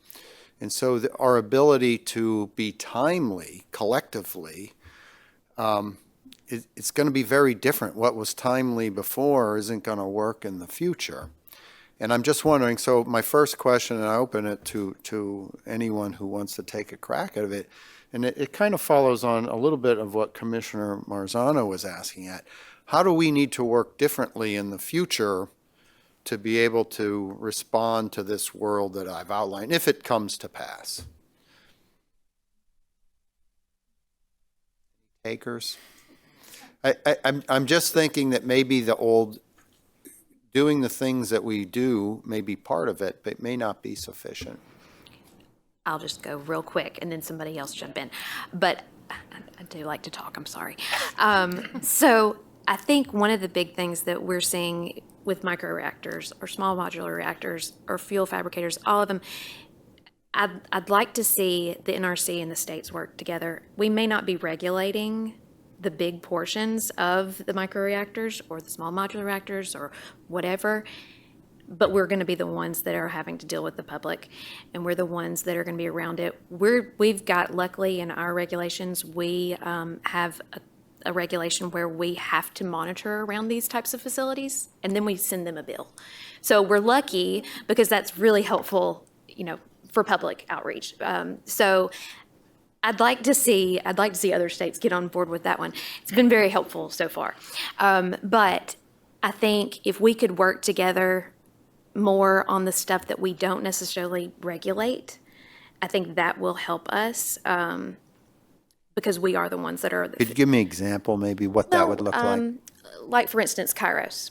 And so our ability to be timely collectively, it's going to be very different. What was timely before isn't going to work in the future. And I'm just wondering, so my first question, and I open it to anyone who wants to take a crack at it, and it kind of follows on a little bit of what Commissioner Marzano was asking at. How do we need to work differently in the future to be able to respond to this world that I've outlined, if it comes to pass? Takers? I'm just thinking that maybe the old doing the things that we do may be part of it, but may not be sufficient. I'll just go real quick and then somebody else jump in. But I do like to talk, I'm sorry. So I think one of the big things that we're seeing with microreactors or small modular reactors or fuel fabricators, all of them, I'd like to see the NRC and the states work together. We may not be regulating the big portions of the microreactors or the small modular reactors or whatever, but we're going to be the ones that are having to deal with the public, and we're the ones that are going to be around it. We've got, luckily in our regulations, we have a regulation where we have to monitor around these types of facilities, and then we send them a bill. So we're lucky because that's really helpful, for public outreach. So I'd like to see other states get on board with that one. It's been very helpful so far. But I think if we could work together more on the stuff that we don't necessarily regulate, I think that will help us. Because we are the ones that are. Could you give me an example, maybe what that would look like? like for instance, Kairos.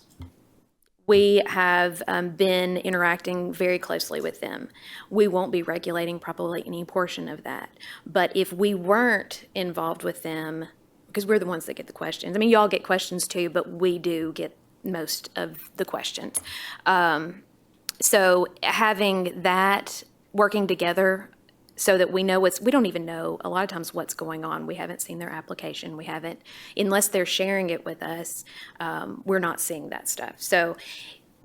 We have been interacting very closely with them. We won't be regulating probably any portion of that. But if we weren't involved with them, because we're the ones that get the questions. I mean, y'all get questions too, but we do get most of the questions. So having that working together so that we know we don't even know a lot of times what's going on. We haven't seen their application. We haven't, unless they're sharing it with us, we're not seeing that stuff. So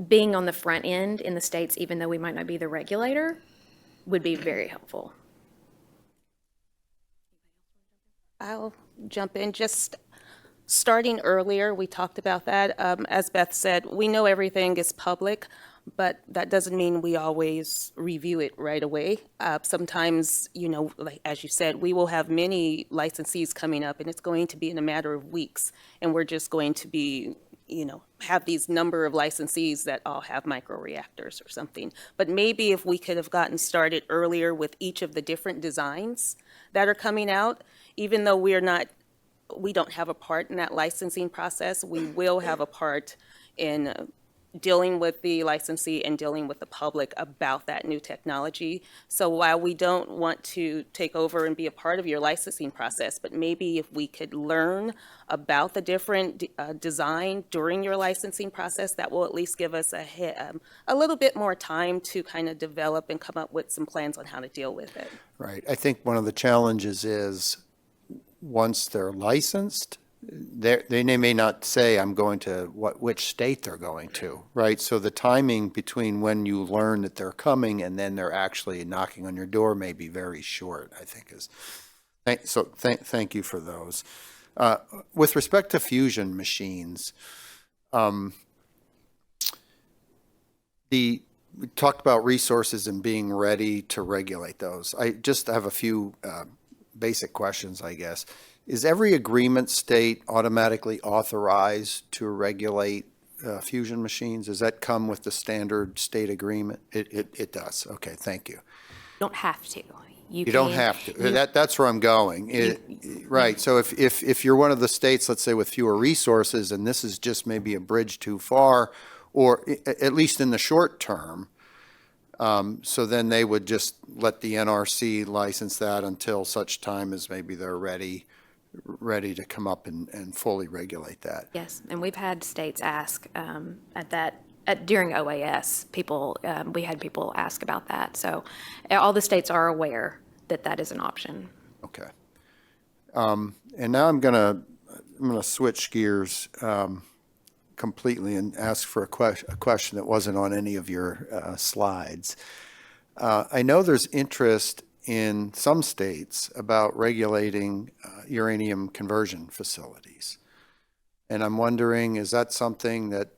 being on the front end in the states, even though we might not be the regulator, would be very helpful. I'll jump in. Just starting earlier, we talked about that. As Beth said, we know everything is public, but that doesn't mean we always review it right away. Sometimes, like as you said, we will have many licensees coming up, and it's going to be in a matter of weeks, and we're just going to be, have these number of licensees that all have microreactors or something. But maybe if we could have gotten started earlier with each of the different designs that are coming out, even though we don't have a part in that licensing process, we will have a part in dealing with the licensee and dealing with the public about that new technology. So while we don't want to take over and be a part of your licensing process, but maybe if we could learn about the different design during your licensing process, that will at least give us a little bit more time to kind of develop and come up with some plans on how to deal with it. Right. I think one of the challenges is once they're licensed, they may not say I'm going to which state they're going to, right? So the timing between when you learn that they're coming and then they're actually knocking on your door may be very short, I think is. Thank you for those. With respect to fusion machines, we talked about resources and being ready to regulate those. I just have a few basic questions, I guess. Is every agreement state automatically authorized to regulate fusion machines? Does that come with the standard state agreement? It does. Okay, thank you. You don't have to. You don't have to. That's where I'm going. Right. So if you're one of the states, let's say with fewer resources, and this is just maybe a bridge too far, or at least in the short term, so then they would just let the NRC license that until such time as maybe they're ready to come up and fully regulate that. Yes, and we've had states ask during OAS, we had people ask about that. So all the states are aware that that is an option. Okay. And now I'm gonna switch gears completely and ask for a question that wasn't on any of your slides. I know there's interest in some states about regulating uranium conversion facilities. And I'm wondering, is that something that,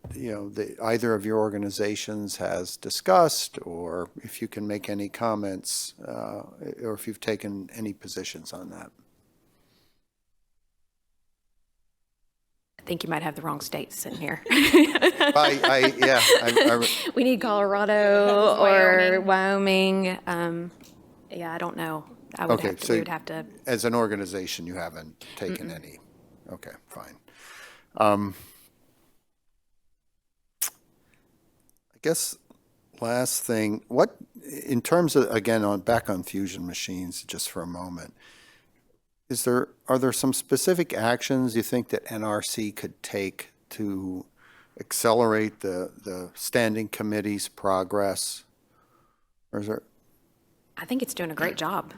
either of your organizations has discussed, or if you can make any comments, or if you've taken any positions on that? I think you might have the wrong states in here. We need Colorado or Wyoming. I don't know. We would have to. As an organization, you haven't taken any. Okay, fine. I guess last thing, what in terms of, again, back on fusion machines just for a moment, are there some specific actions you think that NRC could take to accelerate the standing committee's progress? Or is there? I think it's doing a great job.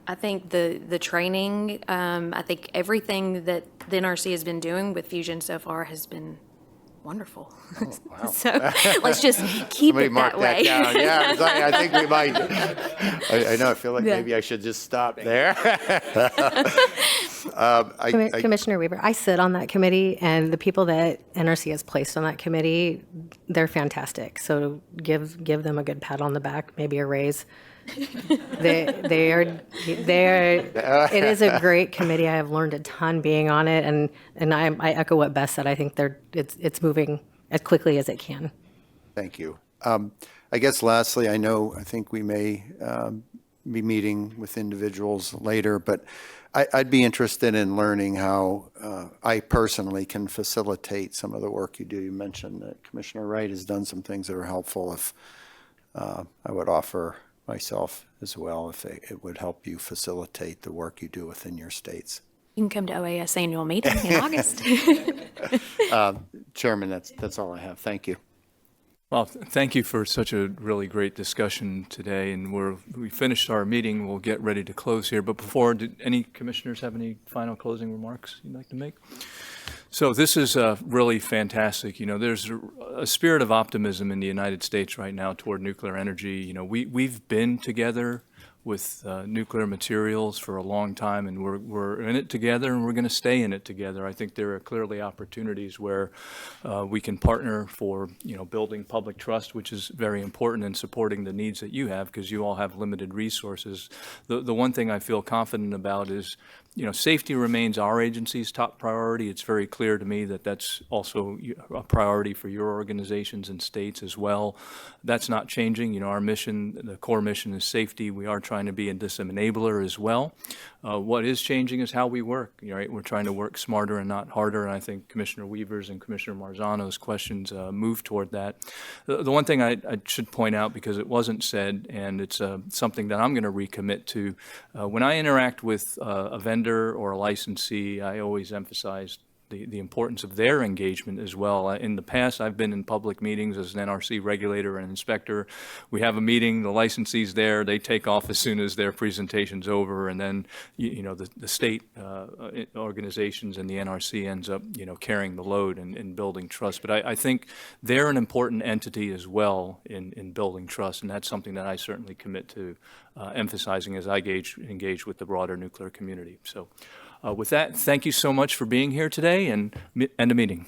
I think the training, I think everything that the NRC has been doing with fusion so far has been wonderful. Oh, wow. So let's just keep it that way. That down. Yeah, I think we might. I know. I feel like maybe I should just stop there. Commissioner Weber, I sit on that committee, and the people that NRC has placed on that committee, they're fantastic. So give them a good pat on the back, maybe a raise. They are. It is a great committee. I have learned a ton being on it, and I echo what Beth said. I think it's moving as quickly as it can. Thank you. I guess lastly, I think we may be meeting with individuals later, but I'd be interested in learning how I personally can facilitate some of the work you do. You mentioned that Commissioner Wright has done some things that are helpful. If I would offer myself as well, if it would help you facilitate the work you do within your states. You can come to OAS annual meeting in August. Chairman, that's all I have. Thank you. Well, thank you for such a really great discussion today, and we finished our meeting. We'll get ready to close here. But before, did any commissioners have any final closing remarks you'd like to make? So this is really fantastic. There's a spirit of optimism in the United States right now toward nuclear energy. We've been together with nuclear materials for a long time, and we're in it together, and we're going to stay in it together. I think there are clearly opportunities where we can partner for building public trust, which is very important, in supporting the needs that you have, because you all have limited resources. The one thing I feel confident about is safety remains our agency's top priority. It's very clear to me that that's also a priority for your organizations and states as well. That's not changing. Our mission, the core mission, is safety. We are trying to be a enabler as well. What is changing is how we work. Right? We're trying to work smarter and not harder, and I think Commissioner Weaver's and Commissioner Marzano's questions move toward that. The one thing I should point out, because it wasn't said, and it's something that I'm going to recommit to, when I interact with a vendor or a licensee, I always emphasize the importance of their engagement as well. In the past, I've been in public meetings as an NRC regulator and inspector. We have a meeting, the licensee's there, they take off as soon as their presentation's over, and then the state organizations and the NRC ends up carrying the load and building trust. But I think they're an important entity as well in building trust, and that's something that I certainly commit to emphasizing as I engage with the broader nuclear community. So with that, thank you so much for being here today, and end the meeting.